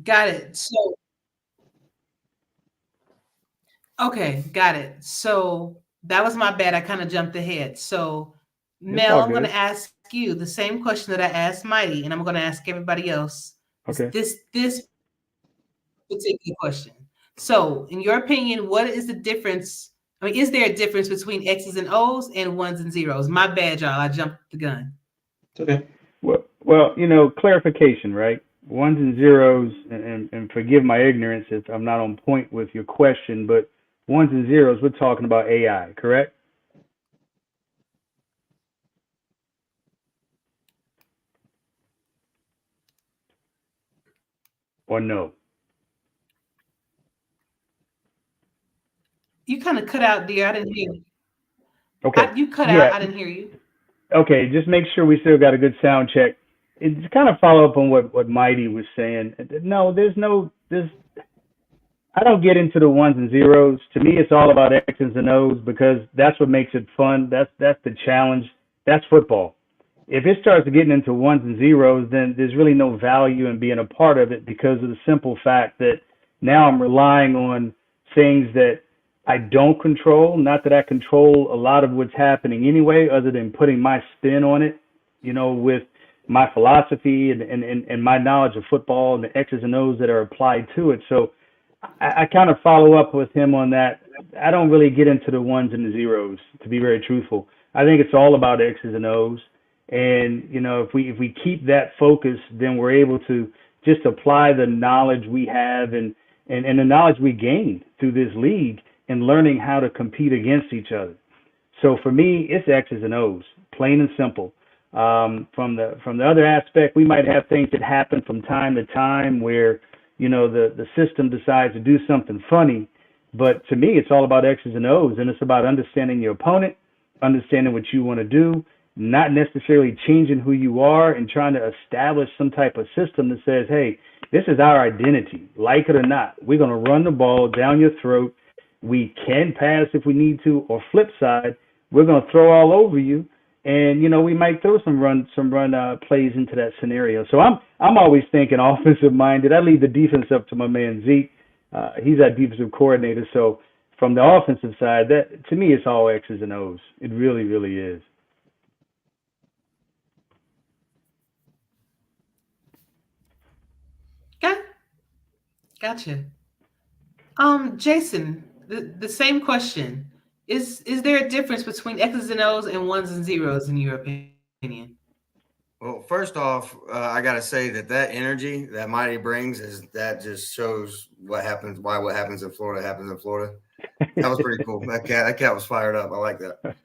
C: Got it. So okay, got it. So that was my bad. I kind of jumped ahead. So Mel, I'm going to ask you the same question that I asked Mighty, and I'm going to ask everybody else.
F: Okay.
C: This particular question. So, in your opinion, what is the difference? I mean, is there a difference between X's and O's and ones and zeros? My bad, y'all. I jumped the gun.
E: It's okay.
F: Well, clarification, right? Ones and zeros, and forgive my ignorance if I'm not on point with your question, but ones and zeros, we're talking about AI, correct? Or no?
C: You kind of cut out, dear. I didn't hear you.
F: Okay.
C: You cut out. I didn't hear you.
F: Okay, just make sure we still got a good sound check. It's kind of follow up on what Mighty was saying. No, I don't get into the ones and zeros. To me, it's all about X's and O's because that's what makes it fun. That's the challenge. That's football. If it starts getting into ones and zeros, then there's really no value in being a part of it because of the simple fact that now I'm relying on things that I don't control. Not that I control a lot of what's happening anyway, other than putting my spin on it, with my philosophy and my knowledge of football and the X's and O's that are applied to it. So I kind of follow up with him on that. I don't really get into the ones and the zeros, to be very truthful. I think it's all about X's and O's. And, you know, if we keep that focus, then we're able to just apply the knowledge we have and the knowledge we gain through this league and learning how to compete against each other. So for me, it's X's and O's, plain and simple. From the other aspect, we might have things that happen from time to time where, you know, the system decides to do something funny. But to me, it's all about X's and O's, and it's about understanding your opponent, understanding what you want to do, not necessarily changing who you are and trying to establish some type of system that says, hey, this is our identity, like it or not. We're going to run the ball down your throat. We can pass if we need to, or flip side, we're going to throw all over you. And, you know, we might throw some run plays into that scenario. So I'm always thinking offensive minded. I leave the defense up to my man Zeke. He's our defensive coordinator. So from the offensive side, that to me, it's all X's and O's. It really, really is.
C: Okay, gotcha. Jason, the same question. Is there a difference between X's and O's and ones and zeros in your opinion?
D: Well, first off, I got to say that energy that Mighty brings that just shows what happens in Florida happens in Florida. That was pretty cool. That cat was fired up. I like that.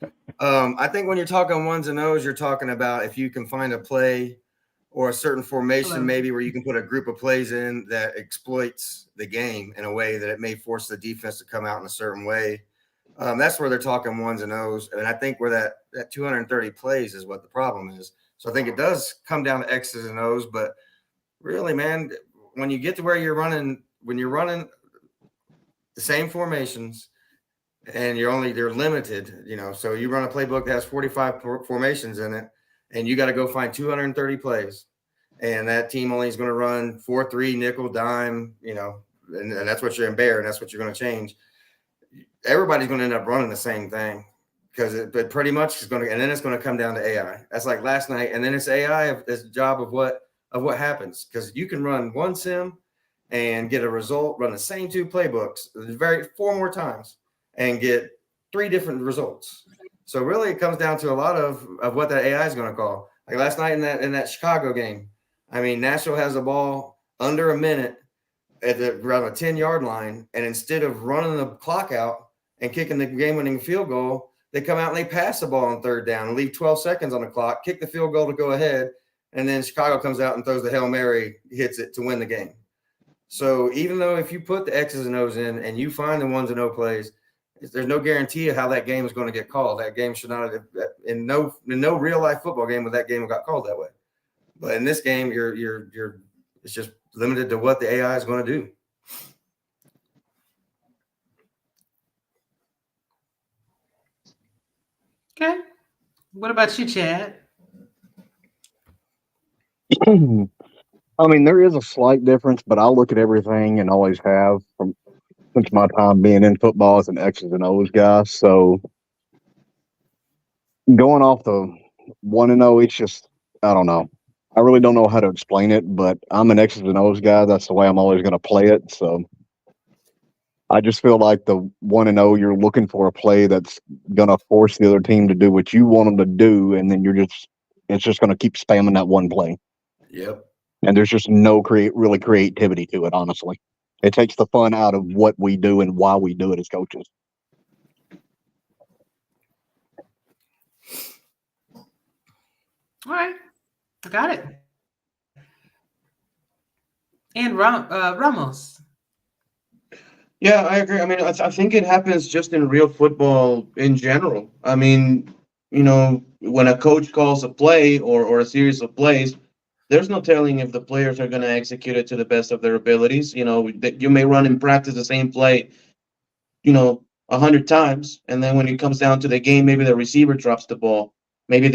D: I think when you're talking ones and O's, you're talking about if you can find a play or a certain formation, maybe where you can put a group of plays in that exploits the game in a way that it may force the defense to come out in a certain way. That's where they're talking ones and O's. And I think where that 230 plays is what the problem is. So I think it does come down to X's and O's, but really, man, when you get to where you're running the same formations and they're limited, you know, so you run a playbook that has 45 formations in it and you got to go find 230 plays and that team only is going to run 4-3 nickel dime, you know, and that's what you're in bear and that's what you're going to change. Everybody's going to end up running the same thing because it pretty much is going to, and then it's going to come down to AI. That's like last night. And then it's AI is the job of what happens. Because you can run one sim and get a result, run the same two playbooks 4 more times and get 3 different results. So really it comes down to a lot of what that AI is going to call. Like last night in that Chicago game, I mean, Nashville has the ball under a minute around the 10-yard line. And instead of running the clock out and kicking the game-winning field goal, they come out and they pass the ball on 3rd down and leave 12 seconds on the clock, kick the field goal to go ahead, and then Chicago comes out and throws the Hail Mary, hits it to win the game. So even though if you put the X's and O's in and you find the ones and O plays, there's no guarantee of how that game is going to get called. That game should not have, in no real-life football game would that game have got called that way. But in this game, it's just limited to what the AI is going to do.
C: Okay. What about you, Chad?
H: I mean, there is a slight difference, but I look at everything and always have since my time being in football as an X's and O's guy. So going off the 1 and 0, it's just, I don't know. I really don't know how to explain it, but I'm an X's and O's guy. That's the way I'm always going to play it. So I just feel like the 1 and 0, you're looking for a play that's going to force the other team to do what you want them to do, and then it's just going to keep spamming that one play.
D: Yep.
H: And there's just no creativity to it, honestly. It takes the fun out of what we do and why we do it as coaches.
C: All right. I got it. And Ramos.
E: Yeah, I agree. I mean, I think it happens just in real football in general. I mean, you know, when a coach calls a play or a series of plays, there's no telling if the players are going to execute it to the best of their abilities. You know, you may run in practice the same play, you know, 100 times, and then when it comes down to the game, maybe the receiver drops the ball. Maybe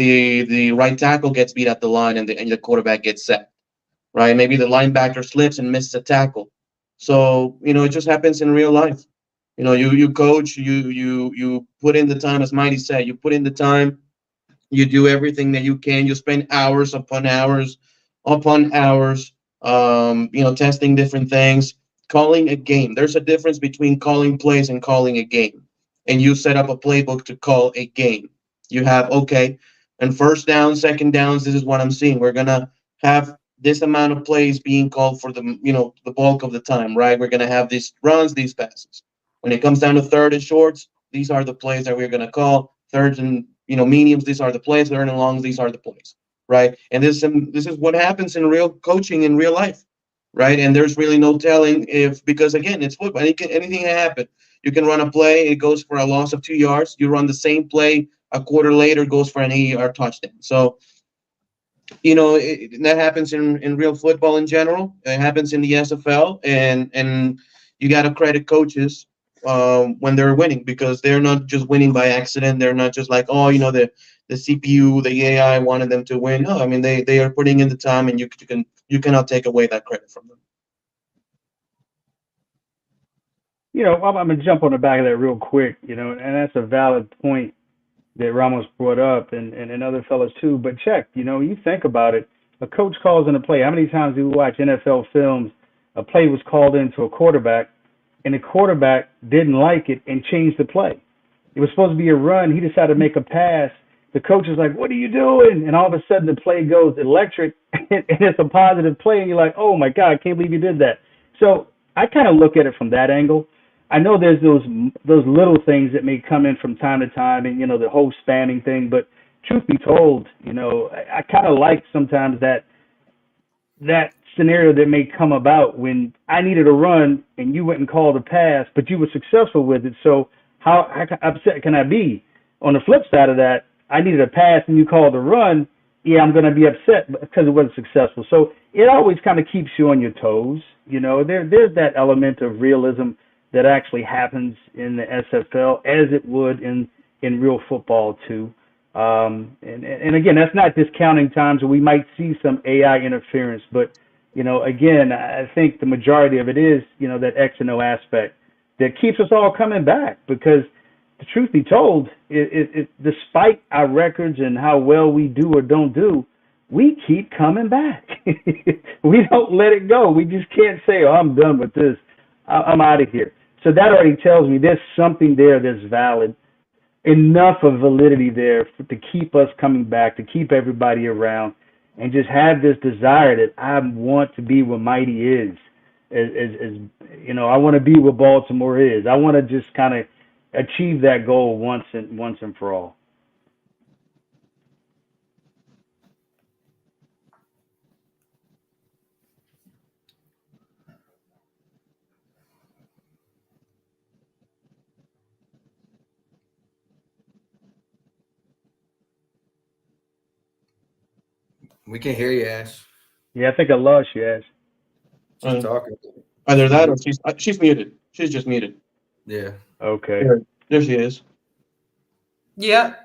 E: the right tackle gets beat at the line and the quarterback gets set, right? Maybe the linebacker slips and misses a tackle. So, you know, it just happens in real life. You know, you coach, you put in the time, as Mighty said, you put in the time, You do everything that you can. You spend hours upon hours, testing different things, calling a game. There's a difference between calling plays and calling a game. And you set up a playbook to call a game. You have, okay, and first down, second downs, this is what I'm seeing. We're gonna have this amount of plays being called for the bulk of the time, right? We're gonna have these runs, these passes. When it comes down to third and shorts, these are the plays that we're gonna call. Thirds and mediums, these are the plays. Third and longs, these are the plays, right? And this is what happens in real coaching in real life, right? And there's really no telling if, because again, it's football. Anything can happen. You can run a play, it goes for a loss of 2 yards. You run the same play a quarter later, goes for an 80-yard touchdown. So that happens in real football in general. It happens in the SFL, and you got to credit coaches when they're winning, because they're not just winning by accident. They're not just like, oh, the CPU, the AI wanted them to win. No, I mean they are putting in the time, and you cannot take away that credit from them.
F: I'm gonna jump on the back of that real quick, and that's a valid point that Ramos brought up, and other fellas too. But check, you think about it. A coach calls in a play. How many times do we watch NFL films? A play was called into a quarterback, and the quarterback didn't like it and changed the play. It was supposed to be a run. He decided to make a pass. The coach is like, "What are you doing?" And all of a sudden, the play goes electric, and it's a positive play. And you're like, "Oh my God, I can't believe you did that." So I kind of look at it from that angle. I know there's those little things that may come in from time to time, and the whole spamming thing. But truth be told, I kind of like sometimes that scenario that may come about when I needed a run and you went and called a pass, but you were successful with it. So how upset can I be? On the flip side of that, I needed a pass and you called a run. Yeah, I'm going to be upset because it wasn't successful. So it always kind of keeps you on your toes. There's that element of realism that actually happens in the SFL as it would in real football too. And again, that's not discounting times where we might see some AI interference, but again, I think the majority of it is that X and O aspect that keeps us all coming back, because the truth be told, despite our records and how well we do or don't do, we keep coming back. We don't let it go. We just can't say, "Oh, I'm done with this. I'm out of here." So that already tells me there's something there that's valid, enough of validity there to keep us coming back, to keep everybody around, and just have this desire that I want to be where Mighty is. I want to be where Baltimore is. I want to just kind of achieve that goal once and for all.
D: We can hear you, Ash.
F: Yeah, I think I lost you, Ash.
D: She's talking.
E: Either that or she's muted. She's just muted.
D: Yeah.
F: Okay.
E: There she is.
C: Yep.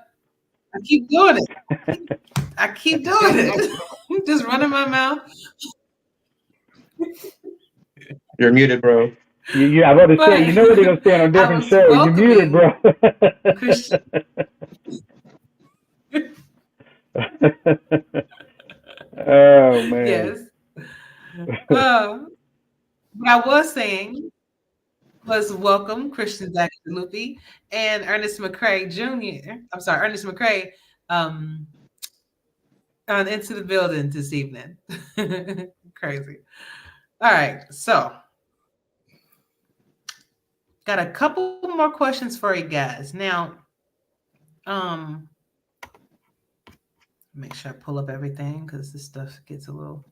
C: I keep doing it. I keep doing it. I'm just running my mouth.
E: You're muted, bro.
F: Yeah, I was about to say, they're going to stay on a different show. You're muted, bro. Oh, man.
C: Yes. What I was saying was welcome Christian Zaxalupi and Ernest McCray Jr. I'm sorry, Ernest McCray into the building this evening. Crazy. All right, so got a couple more questions for you guys. Now, make sure I pull up everything because this stuff gets a little.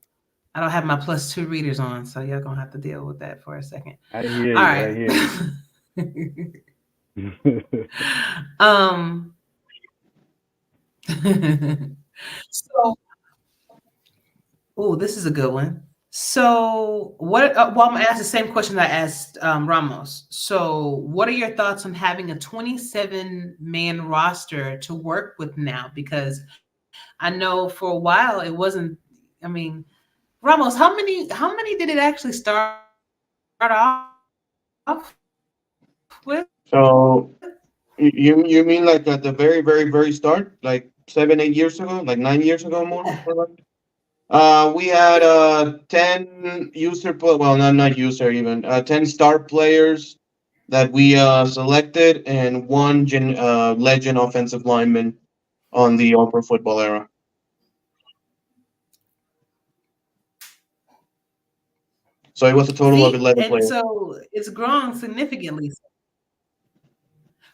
C: I don't have my +2 readers on, so y'all gonna have to deal with that for a second.
F: I hear you.
C: All right.
F: I hear you.
C: So, this is a good one. So, what? I'm gonna ask the same question I asked Ramos. So, what are your thoughts on having a 27-man roster to work with now? Because I know for a while it wasn't. I mean, Ramos, how many did it actually start off with?
E: So you mean like at the very, very, very start, like 7, 8 years ago, like 9 years ago more. We had 10 well, not user even, 10 star players that we selected, and one legend offensive lineman on the All Pro Football era. So it was a total of 11
C: and
E: players.
C: so it's grown significantly.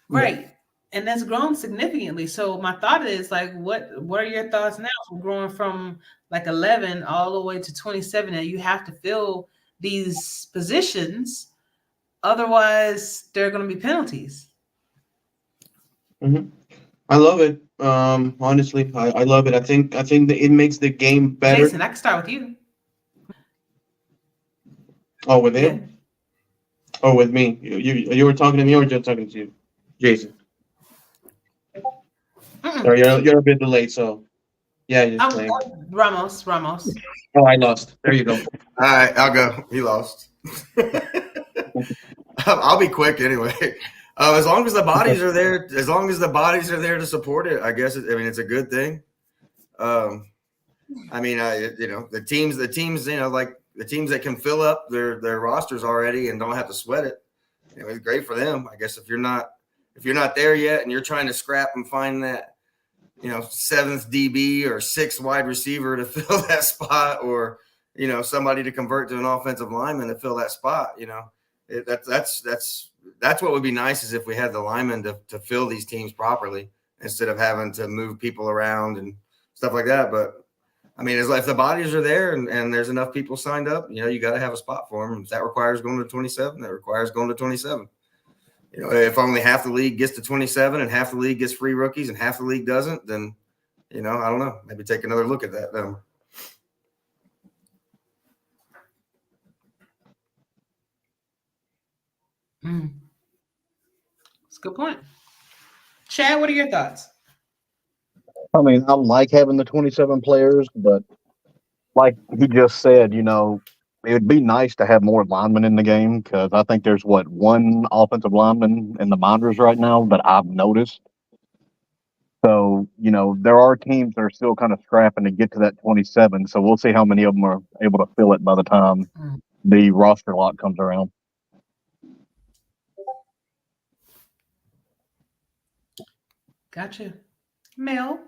C: Right. And that's grown significantly. So my thought is like, what are your thoughts now from growing from like 11 all the way to 27? And you have to fill these positions, otherwise there are going to be penalties.
E: Mm-hmm. I love it. Honestly, I love it. I think that it makes the game better.
C: Jason, I can start with you.
E: Oh, with him? Yeah. Oh, with me. You were talking to me, or just talking to you, Jason? Sorry, you're a bit delayed, so yeah, just playing.
C: Ramos.
E: Oh, I lost. There you go.
D: All right, I'll go. He lost. I'll be quick anyway. As long as the bodies are there, to support it, I guess. It's a good thing. The teams, like the teams that can fill up their rosters already and don't have to sweat it. It's great for them. I guess if you're not there yet and you're trying to scrap and find that, seventh DB or sixth wide receiver to fill that spot, or somebody to convert to an offensive lineman to fill that spot, that's what would be nice, is if we had the linemen to fill these teams properly instead of having to move people around and stuff like that. But if the bodies are there and there's enough people signed up, you got to have a spot for them. If that requires going to 27, that requires going to 27. If only half the league gets to 27 and half the league gets free rookies and half the league doesn't, then, I don't know. Maybe take another look at that number.
C: That's a good point. Chad, what are your thoughts?
H: I like having the 27 players, but like he just said, it would be nice to have more linemen in the game, because I think there's one offensive lineman in the minors right now that I've noticed. So, there are teams that are still kind of scrapping to get to that 27. So we'll see how many of them are able to fill it by the time the roster lock comes around.
C: Gotcha. Mel?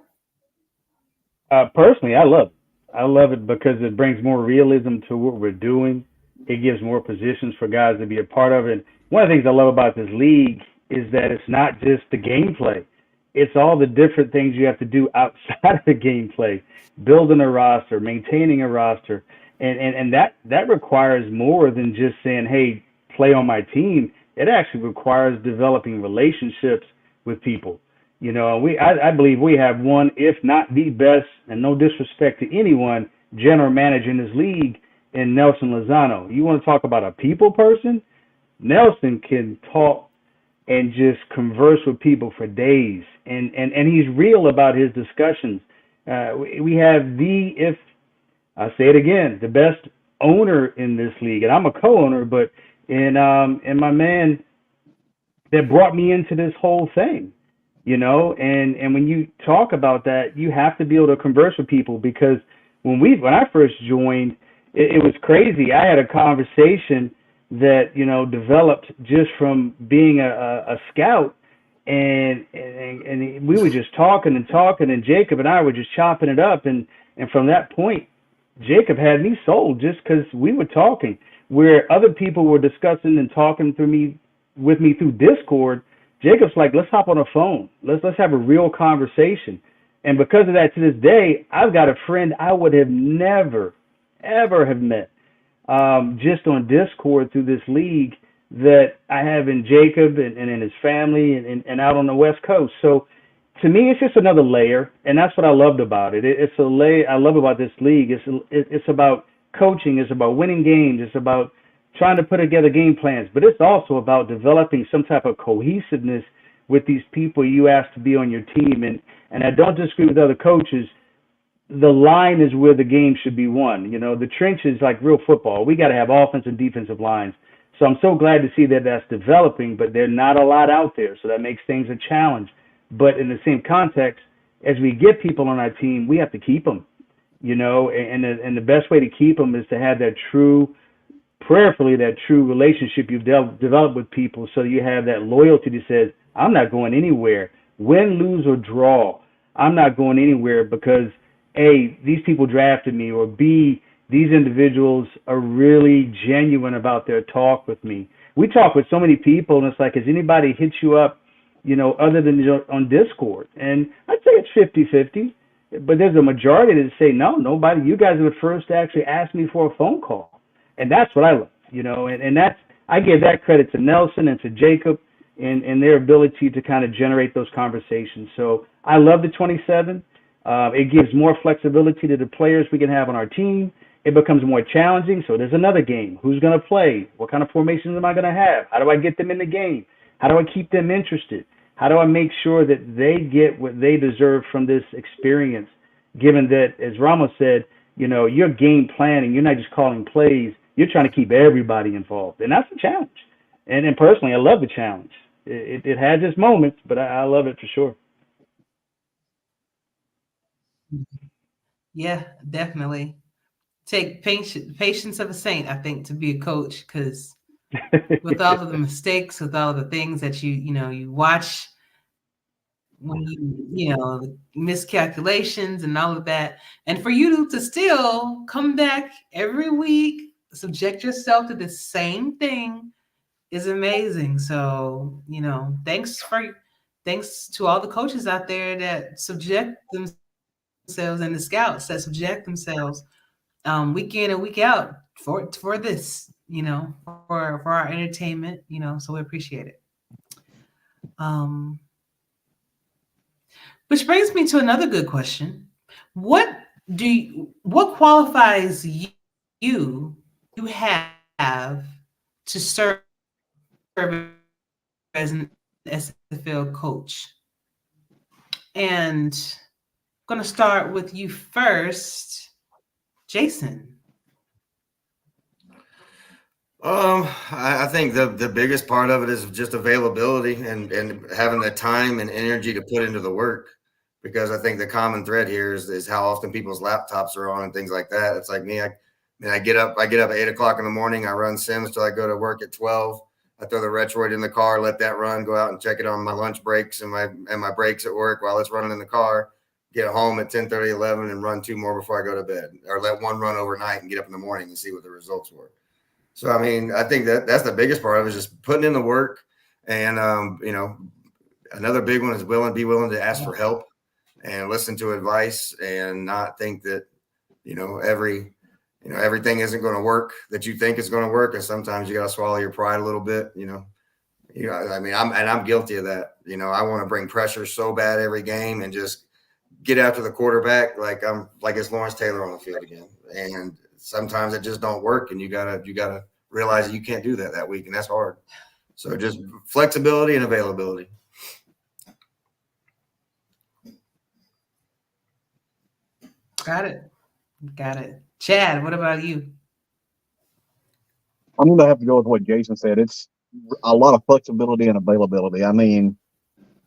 F: Personally, I love it. I love it because it brings more realism to what we're doing. It gives more positions for guys to be a part of it. One of the things I love about this league is that it's not just the gameplay. It's all the different things you have to do outside of the gameplay, building a roster, maintaining a roster. And that requires more than just saying, hey, play on my team. It actually requires developing relationships with people. I believe we have one, if not the best, and no disrespect to anyone, general manager in this league in Nelson Lozano. You want to talk about a people person? Nelson can talk and just converse with people for days, and he's real about his discussions. We have if I say it again, the best owner in this league, and I'm a co-owner, but and my man that brought me into this whole thing. And when you talk about that, you have to be able to converse with people, because when I first joined, it was crazy. I had a conversation that, developed just from being a scout, and we were just talking, and Jacob and I were just chopping it up. And from that point, Jacob had me sold just because we were talking, where other people were discussing and talking with me through Discord. Jacob's like, let's hop on a phone. Let's have a real conversation. And because of that, to this day, I've got a friend I would have never, ever have met just on Discord through this league that I have in Jacob and in his family and out on the West Coast. So to me, it's just another layer, and that's what I loved about it. It's a layer I love about this league. It's about coaching. It's about winning games. It's about trying to put together game plans, but it's also about developing some type of cohesiveness with these people you ask to be on your team. And I don't disagree with other coaches. The line is where the game should be won. The trenches, like real football, we got to have offensive and defensive lines. So I'm so glad to see that that's developing, but there's not a lot out there. So that makes things a challenge. But in the same context, as we get people on our team, we have to keep them, and the best way to keep them is to have that true, prayerfully, that true relationship you've developed with people, so you have that loyalty that says, I'm not going anywhere. Win, lose, or draw, I'm not going anywhere because A, these people drafted me, or B, these individuals are really genuine about their talk with me. We talk with so many people, and it's like, has anybody hit you up, other than on Discord? And I'd say it's 50-50, but there's a majority that say, no, nobody. You guys are the first to actually ask me for a phone call. And that's what I love, and that's, I give that credit to Nelson and to Jacob and their ability to kind of generate those conversations. So I love the 27. It gives more flexibility to the players we can have on our team. It becomes more challenging. So there's another game. Who's going to play? What kind of formations am I going to have? How do I get them in the game? How do I keep them interested? How do I make sure that they get what they deserve from this experience? Given that, as Ramos said, you're game planning. You're not just calling plays. You're trying to keep everybody involved. And that's a challenge. And personally, I love the challenge. It has its moments, but I love it for sure.
C: Yeah, definitely. Take patience of a saint, I think, to be a coach, because with all of the mistakes, with all the things that you watch when the miscalculations and all of that, and for you to still come back every week, subject yourself to the same thing is amazing. So, thanks to all the coaches out there that subject themselves, and the scouts that subject themselves week in and week out for this, for our entertainment, so we appreciate it. Which brings me to another good question. What qualifies you have to serve as an SFL coach? And I'm going to start with you first, Jason.
D: I think the biggest part of it is just availability and having the time and energy to put into the work, because I think the common thread here is how often people's laptops are on and things like that. It's like me. I get up at 8:00 in the morning. I run Sims till I go to work at 12. I throw the Retroid in the car, let that run, go out and check it on my lunch breaks and my breaks at work while it's running in the car. Get home at 10:30, 11, and run 2 more before I go to bed, or let one run overnight and get up in the morning and see what the results were. So, I mean, I think that's the biggest part of it, is just putting in the work. And, another big one is be willing to ask for help and listen to advice, and not think that, everything isn't going to work that you think is going to work. And sometimes you got to swallow your pride a little bit, I mean, I'm guilty of that. I want to bring pressure so bad every game and just get after the quarterback like it's Lawrence Taylor on the field again. And sometimes it just don't work, and you gotta realize that you can't do that week, and that's hard. So just flexibility and availability.
C: Got it. Chad, what about you?
H: I'm going to have to go with what Jason said. It's a lot of flexibility and availability. I mean,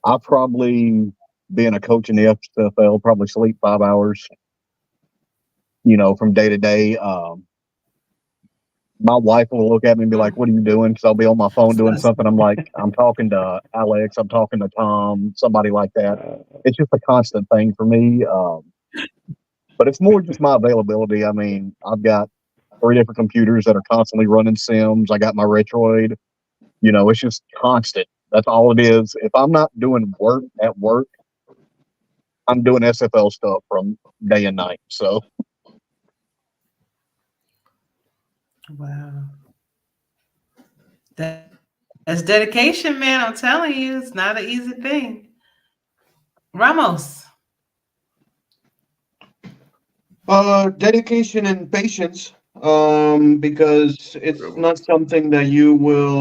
H: I probably, being a coach in the SFL, probably sleep 5 hours, from day to day. My wife will look at me and be like, "What are you doing?" Because I'll be on my phone doing something. I'm like, I'm talking to Alex, I'm talking to Tom, somebody like that. It's just a constant thing for me. But it's more just my availability. I mean, I've got 3 different computers that are constantly running Sims. I got my Retroid. It's just constant. That's all it is. If I'm not doing work at work, I'm doing SFL stuff from day and night. So.
C: Wow. That's dedication, man. I'm telling you, it's not an easy thing. Ramos.
E: Dedication and patience. Because it's not something that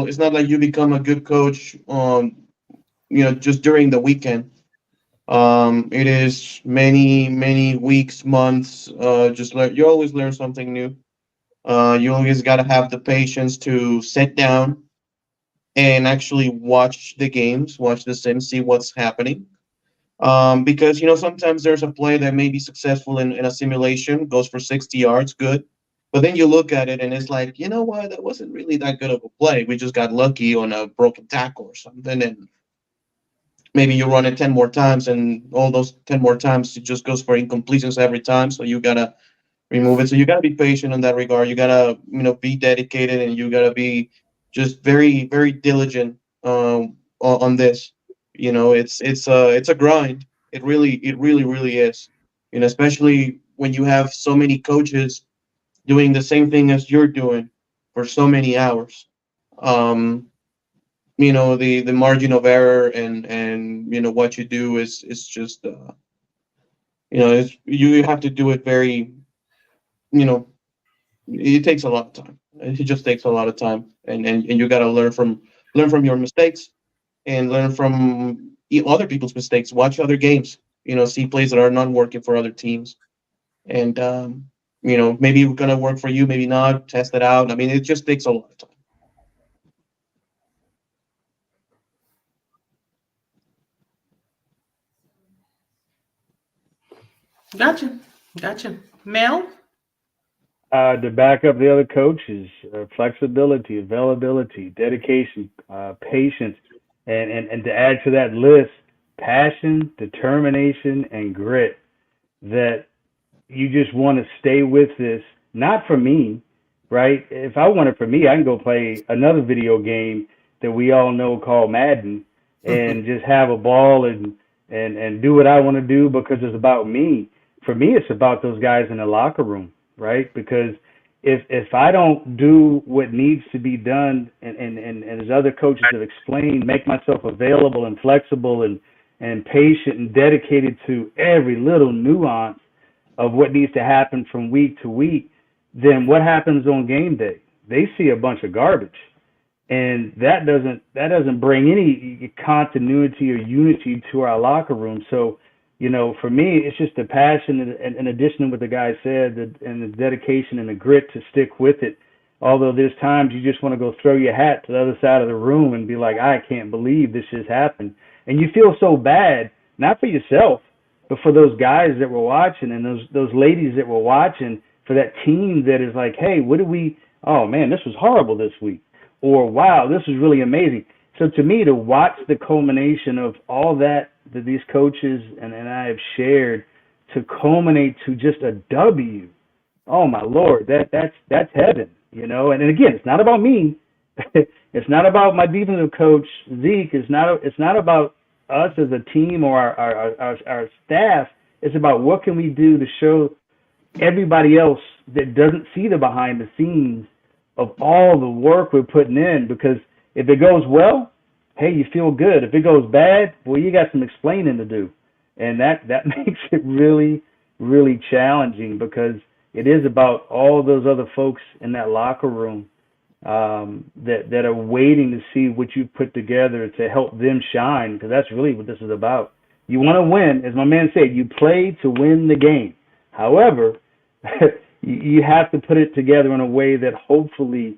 E: it's not like you become a good coach just during the weekend. It is many weeks, months. Just you always learn something new. You always got to have the patience to sit down and actually watch the games, watch the Sims, see what's happening. Because sometimes there's a play that may be successful in a simulation, goes for 60 yards, good. But then you look at it and it's like, you know what, that wasn't really that good of a play. We just got lucky on a broken tackle or something, and maybe you run it 10 more times, and all those 10 more times it just goes for incompletions every time. So you gotta remove it. So you gotta be patient in that regard. You gotta be dedicated, and you gotta be just very very diligent on this. It's a grind. It really is. Especially when you have so many coaches doing the same thing as you're doing for so many hours. Um, the margin of error and what you do is just you have to do it very you know it takes a lot of time. It just takes a lot of time, and you got to learn from your mistakes, and learn from other people's mistakes. Watch other games, see plays that are not working for other teams, and maybe it's gonna work for you, maybe not. Test it out. I mean, it just takes a lot of time.
C: Gotcha. Gotcha. Mel?
F: To back up the other coaches, flexibility, availability, dedication, patience, and to add to that list, passion, determination, and grit. That you just want to stay with this, not for me, right? If I want it for me, I can go play another video game that we all know called Madden and just have a ball and do what I want to do because it's about me. For me, it's about those guys in the locker room, right? Because if I don't do what needs to be done, and as other coaches have explained, make myself available and flexible and patient and dedicated to every little nuance of what needs to happen from week to week, then what happens on game day? They see a bunch of garbage, and that doesn't bring any continuity or unity to our locker room. So, for me, it's just the passion, and in addition to what the guy said, and the dedication and the grit to stick with it. Although there's times you just want to go throw your hat to the other side of the room and be like, I can't believe this just happened, and you feel so bad, not for yourself, but for those guys that were watching, and those ladies that were watching, for that team that is like, hey, what do we? Oh man, this was horrible this week, or wow, this was really amazing. So to me, to watch the culmination of all that these coaches and I have shared, to culminate to just a W, oh my Lord, that's heaven, And again, it's not about me. It's not about my defensive coach Zeke. It's not about us as a team or our staff. It's about what can we do to show everybody else that doesn't see the behind the scenes of all the work we're putting in. Because if it goes well, hey, you feel good. If it goes bad, well, you got some explaining to do, and that makes it really, really challenging, because it is about all those other folks in that locker room that are waiting to see what you put together to help them shine, because that's really what this is about. You want to win, as my man said, you play to win the game. However, you have to put it together in a way that hopefully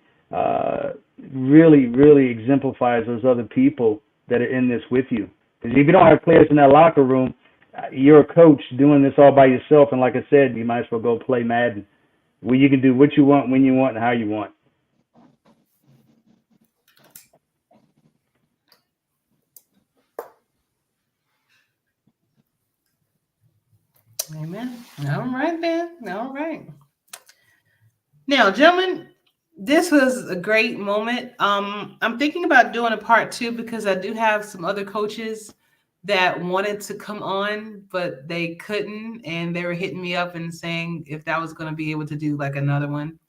F: really, really exemplifies those other people that are in this with you. Because if you don't have players in that locker room, you're a coach doing this all by yourself, and like I said, you might as well go play Madden, where you can do what you want, when you want, and how you want.
C: Amen. All right, then. All right. Now, gentlemen, this was a great moment. I'm thinking about doing a part two, because I do have some other coaches that wanted to come on, but they couldn't, and they were hitting me up and saying if that was going to be able to do like another one.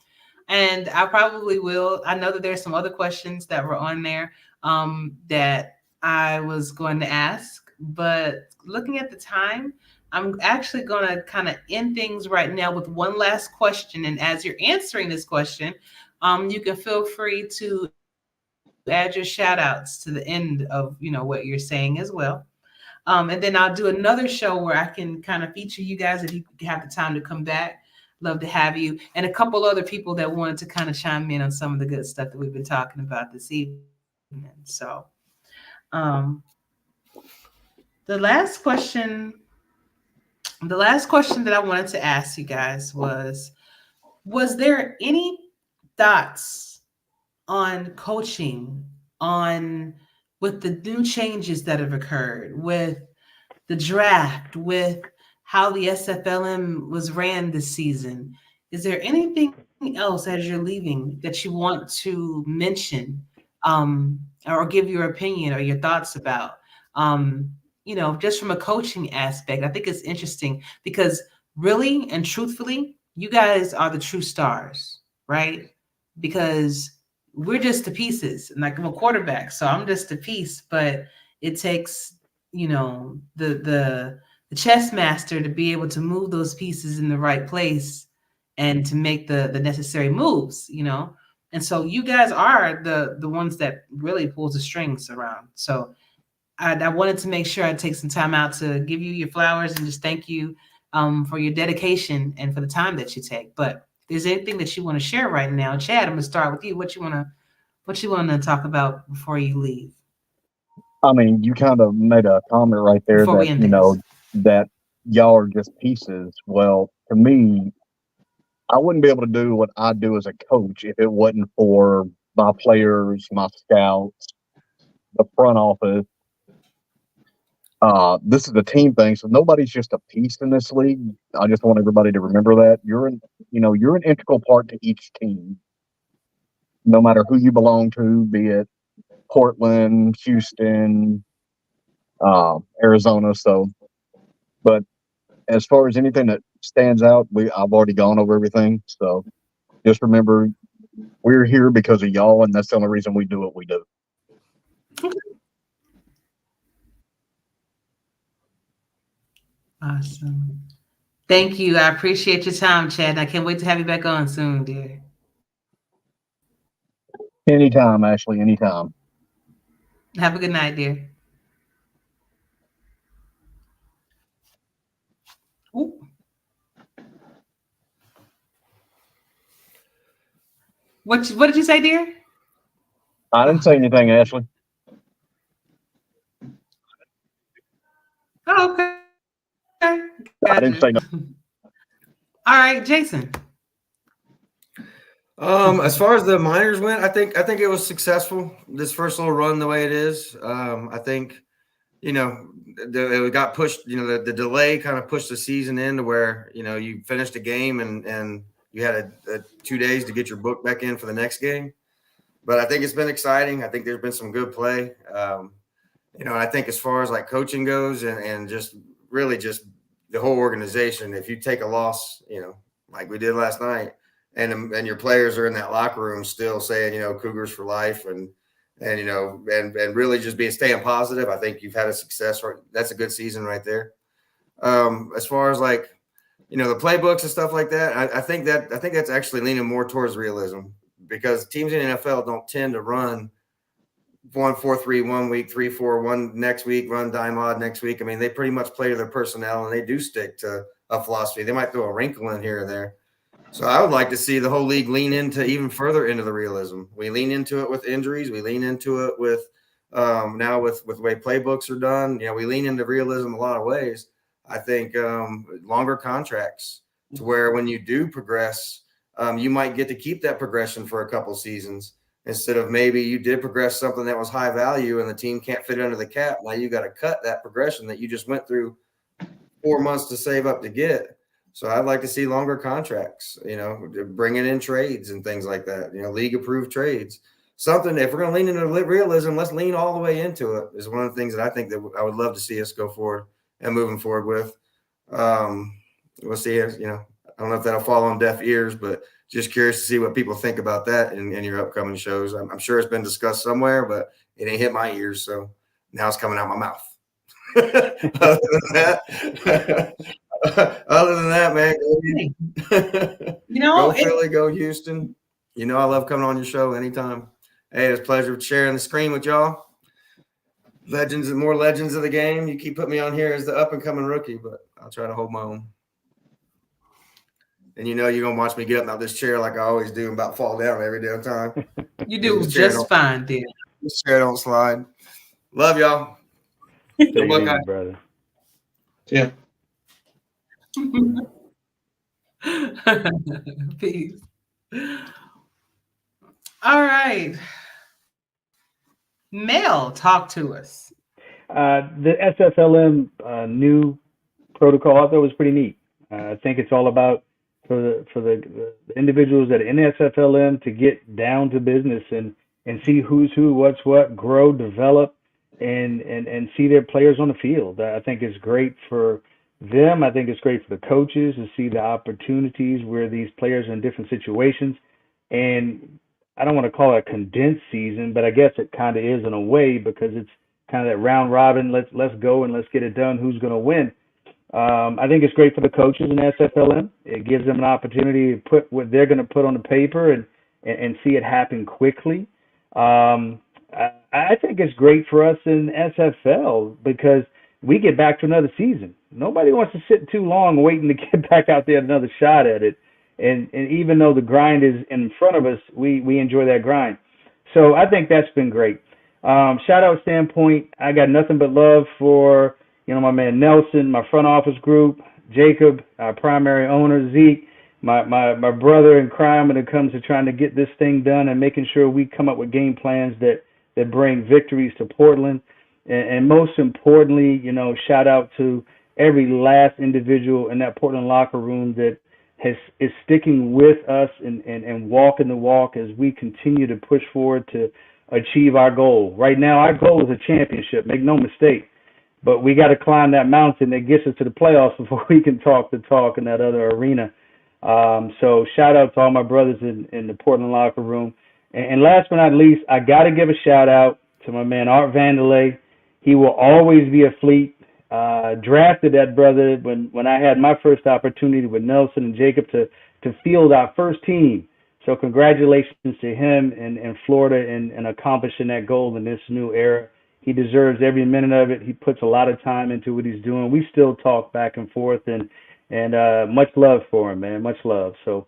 C: And I probably will. I know that there's some other questions that were on there that I was going to ask, but looking at the time, I'm actually going to kind of end things right now with one last question. And as you're answering this question, you can feel free to add your shout outs to the end of what you're saying as well. And then I'll do another show where I can kind of feature you guys if you have the time to come back. Love to have you, and a couple other people that wanted to kind of chime in on some of the good stuff that we've been talking about this evening. So, um, The last question, the last question that I wanted to ask you guys was there any thoughts on coaching, on with the new changes that have occurred, with the draft, with how the SFLM was ran this season? Is there anything else as you're leaving that you want to mention, or give your opinion or your thoughts about? Just from a coaching aspect, I think it's interesting because really and truthfully, you guys are the true stars, right? Because we're just the pieces. And like I'm a quarterback, so I'm just a piece, but it takes, the chess master to be able to move those pieces in the right place and to make the necessary moves, And so you guys are the ones that really pulls the strings around. So I wanted to make sure I take some time out to give you your flowers and just thank you for your dedication and for the time that you take. But if there's anything that you want to share right now, Chad, I'm gonna start with you. What you want to talk about before you leave?
H: I mean, you kind of made a comment right there
C: Before we
H: that,
C: end this.
H: that y'all are just pieces. Well, to me, I wouldn't be able to do what I do as a coach if it wasn't for my players, my scouts, the front office. This is a team thing, so nobody's just a piece in this league. I just want everybody to remember that you're an integral part to each team, no matter who you belong to, be it Portland, Houston, Arizona. So, but as far as anything that stands out, I've already gone over everything. So just remember, we're here because of y'all, and that's the only reason we do what we do.
C: Awesome. Thank you. I appreciate your time, Chad. I can't wait to have you back on soon, dear.
H: Anytime, Ashley, anytime.
C: Have a good night, dear. Ooh. What did you say, dear?
H: I didn't say anything, Ashley.
C: Oh, okay.
H: I
C: Gotcha.
H: didn't say no.
C: All right, Jason.
D: As far as the minors went, I think it was successful. This first little run, the way it is, I think it got pushed. The delay kind of pushed the season into where you finished a game and you had a 2 days to get your book back in for the next game. But I think it's been exciting. I think there's been some good play. I think as far as like coaching goes and just really just the whole organization, if you take a loss, like we did last night, and your players are in that locker room still saying, Cougars for life and really just staying positive. I think you've had a success. That's a good season right there. As far as like, the playbooks and stuff like that, I think that's actually leaning more towards realism because teams in the NFL don't tend to run 1-4-3 1 week, 3-4 1 next week, run dime odd next week. I mean, they pretty much play to their personnel and they do stick to a philosophy. They might throw a wrinkle in here or there. So I would like to see the whole league lean into even further into the realism. We lean into it with injuries. We lean into it with now with the way playbooks are done. We lean into realism a lot of ways. I think longer contracts to where when you do progress, you might get to keep that progression for a couple seasons instead of maybe you did progress something that was high value and the team can't fit under the cap. Now you got to cut that progression that you just went through 4 months to save up to get. So I'd like to see longer contracts, bringing in trades and things like that, league approved trades. Something, if we're going to lean into realism, let's lean all the way into it is one of the things that I think that I would love to see us go forward and moving forward with. We'll see. I don't know if that'll fall on deaf ears, but just curious to see what people think about that in your upcoming shows. I'm sure it's been discussed somewhere, but it ain't hit my ears. So now it's coming out my mouth. Other than that, man, go Philly, go Houston. I love coming on your show anytime. Hey, it's a pleasure sharing the screen with y'all. Legends and more legends of the game. You keep putting me on here as the up and coming rookie, but I'll try to hold my own. And you're going to watch me get up out this chair like I always do and about fall down every damn time.
C: You do just fine, dear.
D: This chair don't slide. Love y'all.
F: Take
D: Go
F: it
D: Buckeye.
F: easy, brother.
E: Yeah.
C: Peace. All right. Mel, talk to us.
F: The SFLM new protocol I thought was pretty neat. I think it's all about the individuals that are in SFLM to get down to business and see who's who, what's what, grow, develop, and see their players on the field. I think it's great for them. I think it's great for the coaches to see the opportunities where these players are in different situations. And I don't want to call it a condensed season, but I guess it kind of is in a way because it's kind of that round robin. Let's go and let's get it done. Who's going to win? I think it's great for the coaches in SFLM. It gives them an opportunity to put what they're going to put on the paper and see it happen quickly. I think it's great for us in SFL because we get back to another season. Nobody wants to sit too long waiting to get back out there another shot at it. And even though the grind is in front of us, we enjoy that grind. So I think that's been great. Shout out standpoint, I got nothing but love for my man Nelson, my front office group, Jacob, our primary owner, Zeke, my brother in crime when it comes to trying to get this thing done and making sure we come up with game plans that bring victories to Portland. And most importantly, shout out to every last individual in that Portland locker room that is sticking with us and walking the walk as we continue to push forward to achieve our goal. Right now, our goal is a championship, make no mistake. But we got to climb that mountain that gets us to the playoffs before we can talk the talk in that other arena. So shout out to all my brothers in the Portland locker room. And last but not least, I got to give a shout out to my man Art Vanderlei. He will always be a Fleet. Drafted that brother when I had my first opportunity with Nelson and Jacob to field our first team. So congratulations to him and Florida and accomplishing that goal in this new era. He deserves every minute of it. He puts a lot of time into what he's doing. We still talk back and forth and much love for him, man. Much love. So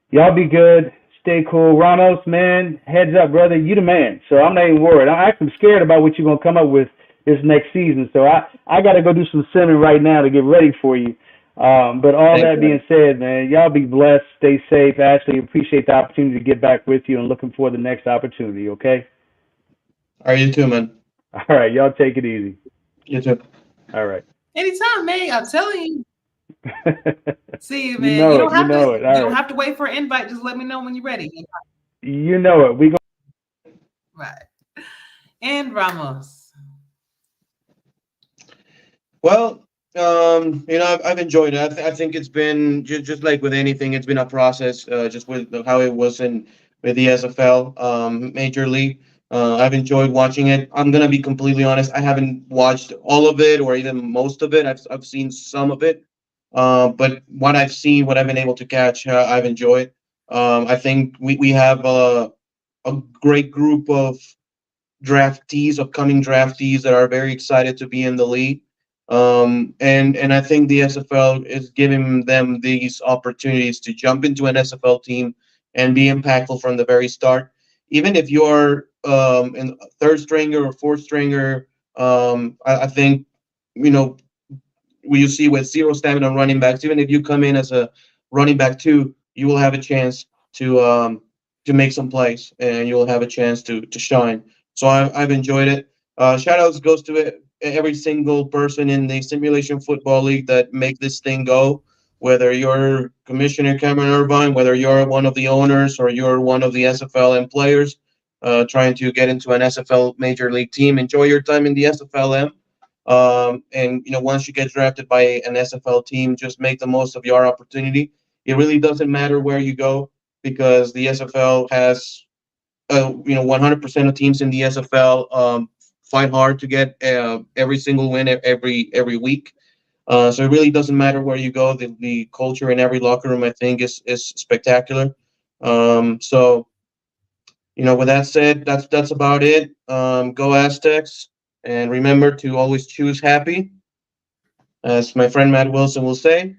F: y'all be good. Stay cool. Ramos, man, heads up, brother. You the man. So I'm not even worried. I'm actually scared about what you're going to come up with this next season. So I got to go do some simming right now to get ready for you. But all that being said, man, y'all be blessed. Stay safe. Ashley, appreciate the opportunity to get back with you and looking for the next opportunity, okay?
E: All right, you too, man.
F: All right, y'all take it easy.
E: You too.
F: All right.
C: Anytime, man. I'm telling you. See you, man.
F: You know
C: you don't have
F: it.
C: to. You don't have to wait for an invite. Just let me know when you're ready.
F: You know it. We go.
C: Right. And Ramos.
E: Well, I've enjoyed it. I think it's been just like with anything, it's been a process. Just with how it was with the SFL Major League. I've enjoyed watching it. I'm gonna be completely honest. I haven't watched all of it or even most of it. I've seen some of it, but what I've seen, what I've been able to catch, I've enjoyed. I think we have a great group of upcoming draftees that are very excited to be in the league. And I think the SFL is giving them these opportunities to jump into an SFL team and be impactful from the very start. Even if you're in third stringer or fourth stringer, I think you see with zero stamina running backs, even if you come in as a running back too, you will have a chance to make some plays and you will have a chance to shine. So I've enjoyed it. Shout outs goes to it, every single person in the Simulation Football League that make this thing go, whether you're Commissioner Cameron Irvine, whether you're one of the owners or you're one of the SFLM players trying to get into an SFL Major League team. Enjoy your time in the SFLM. And once you get drafted by an SFL team, just make the most of your opportunity. It really doesn't matter where you go because the SFL has 100% of teams in the SFL fight hard to get every single win every week. So it really doesn't matter where you go. The culture in every locker room, I think, is spectacular. So with that said, that's about it. Go Aztecs, and remember to always choose happy, as my friend Matt Wilson will say,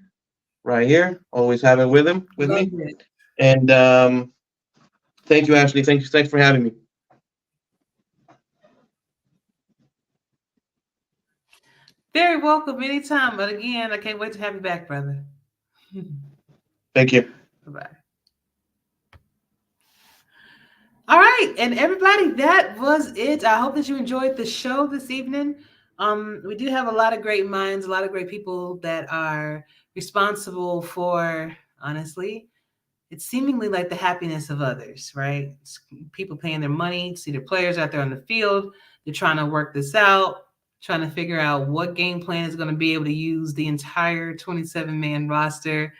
E: right here. Always have it with me. And thank you, Ashley. Thanks for having me.
C: Very welcome anytime. But again, I can't wait to have you back, brother.
E: Thank you.
C: Bye-bye. All right, and everybody, that was it. I hope that you enjoyed the show this evening. We do have a lot of great minds, a lot of great people that are responsible for, honestly, it's seemingly like the happiness of others, right? It's people paying their money, see their players out there on the field. They're trying to work this out, trying to figure out what game plan is going to be able to use the entire 27-man roster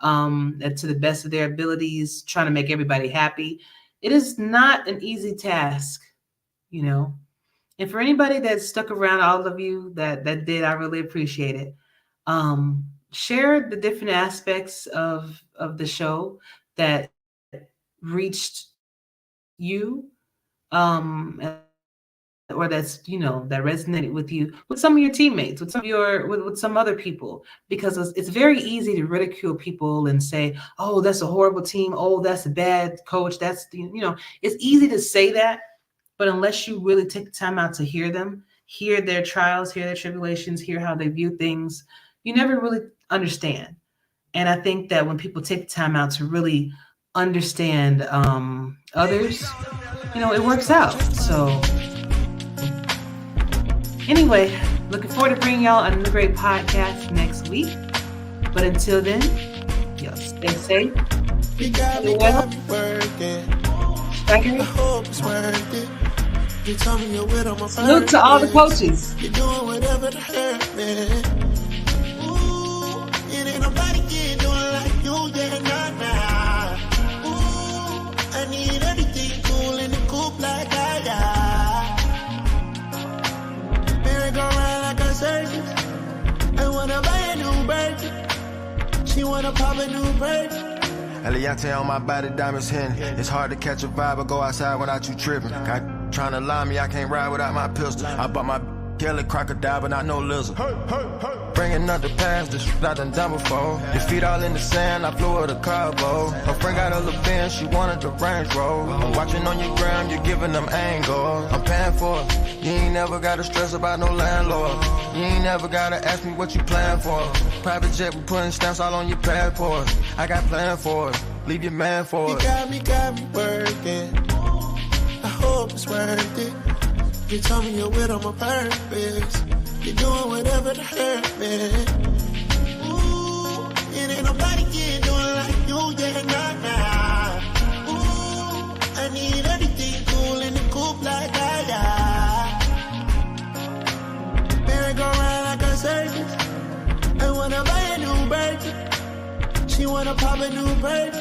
C: to the best of their abilities, trying to make everybody happy. It is not an easy task, you know. And for anybody that stuck around, all of you that did, I really appreciate it. Share the different aspects of the show that reached you, or that's, you know, that resonated with you, with some of your teammates, with some of your, with some other people, because it's very easy to ridicule people and say, oh, that's a horrible team. Oh, that's a bad coach. That's, you know, it's easy to say that, but unless you really take the time out to hear them, hear their trials, hear their tribulations, hear how they view things, you never really understand. And I think that when people take the time out to really understand others, you know, it works out. So anyway, looking forward to bringing y'all another great podcast next week. But until then, y'all stay safe. Stay well. I hope it's worth it. You tell me you're with on my salute to all the coaches. You're doing whatever to hurt me. Ooh, it ain't nobody can do it like you, yeah, nah. Ooh, I need everything cool in the coupe like I got. Merry go round like a circus. I wanna buy a new bird. She wanna pop a new bird. Eliante on my body, diamonds hitting. It's hard to catch a vibe or go outside without you tripping. Got trying to lie me, I can't ride without my pistol. I bought my Kelly crocodile, but not no lizard. Bringing up the past, the shit I done done before. Your feet all in the sand, I flew her to Cabo. Her friend got a little Benz, she wanted the Range Rover. I'm watching on your gram, you're giving them angles. I'm paying for it. You ain't never gotta stress about no landlord. You ain't never gotta ask me what you plan for. Private jet, we putting stamps all on your passport. I got plans for it, leave your man for it. You got me working. I hope it's worth it. You tell me you're with on my purpose. You're doing whatever to hurt me. Ooh, it ain't nobody can do it like you, yeah, nah. Ooh, I need everything cool in the coupe like I got. Merry go round like a circus. I wanna buy a new bird. She wanna pop a new bird.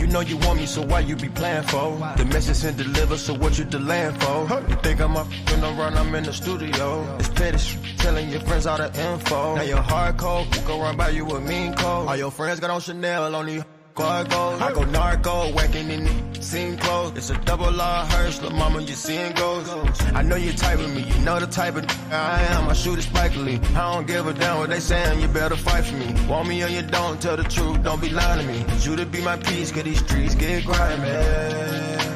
C: You know you want me, so why you be playing for? The message ain't delivered, so what you delaying for? You think I'm up when I run, I'm in the studio. It's petty telling your friends all the info. Now you're hardcore, go run by you a mean code. All your friends got on Chanel, only cargo. I go narco, whacking in the scene clothes. It's a double R hearse, little mama, you seeing ghosts. I know you're tight with me, you know the type of I am. I shoot it spikily. I don't give a damn what they saying, you better fight for me. Want me or you don't, tell the truth, don't be lying to me. Need you to be my peace, cause these streets get grimy.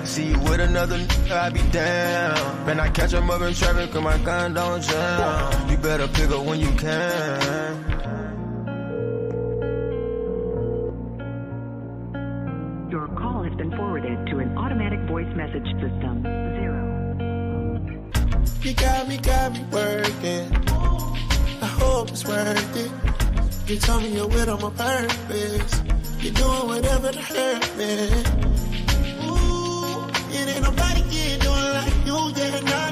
C: See you with another I be down. Man, I catch 'em up in traffic, cause my gun don't jam. You better pick up when you can.
I: Your call has been forwarded to an automatic voice message system. 0.
A: You got me working. I hope it's worth it. You tell me you're with on my purpose. You're doing whatever to hurt me. Ooh, it ain't nobody can do it like you, yeah, nah.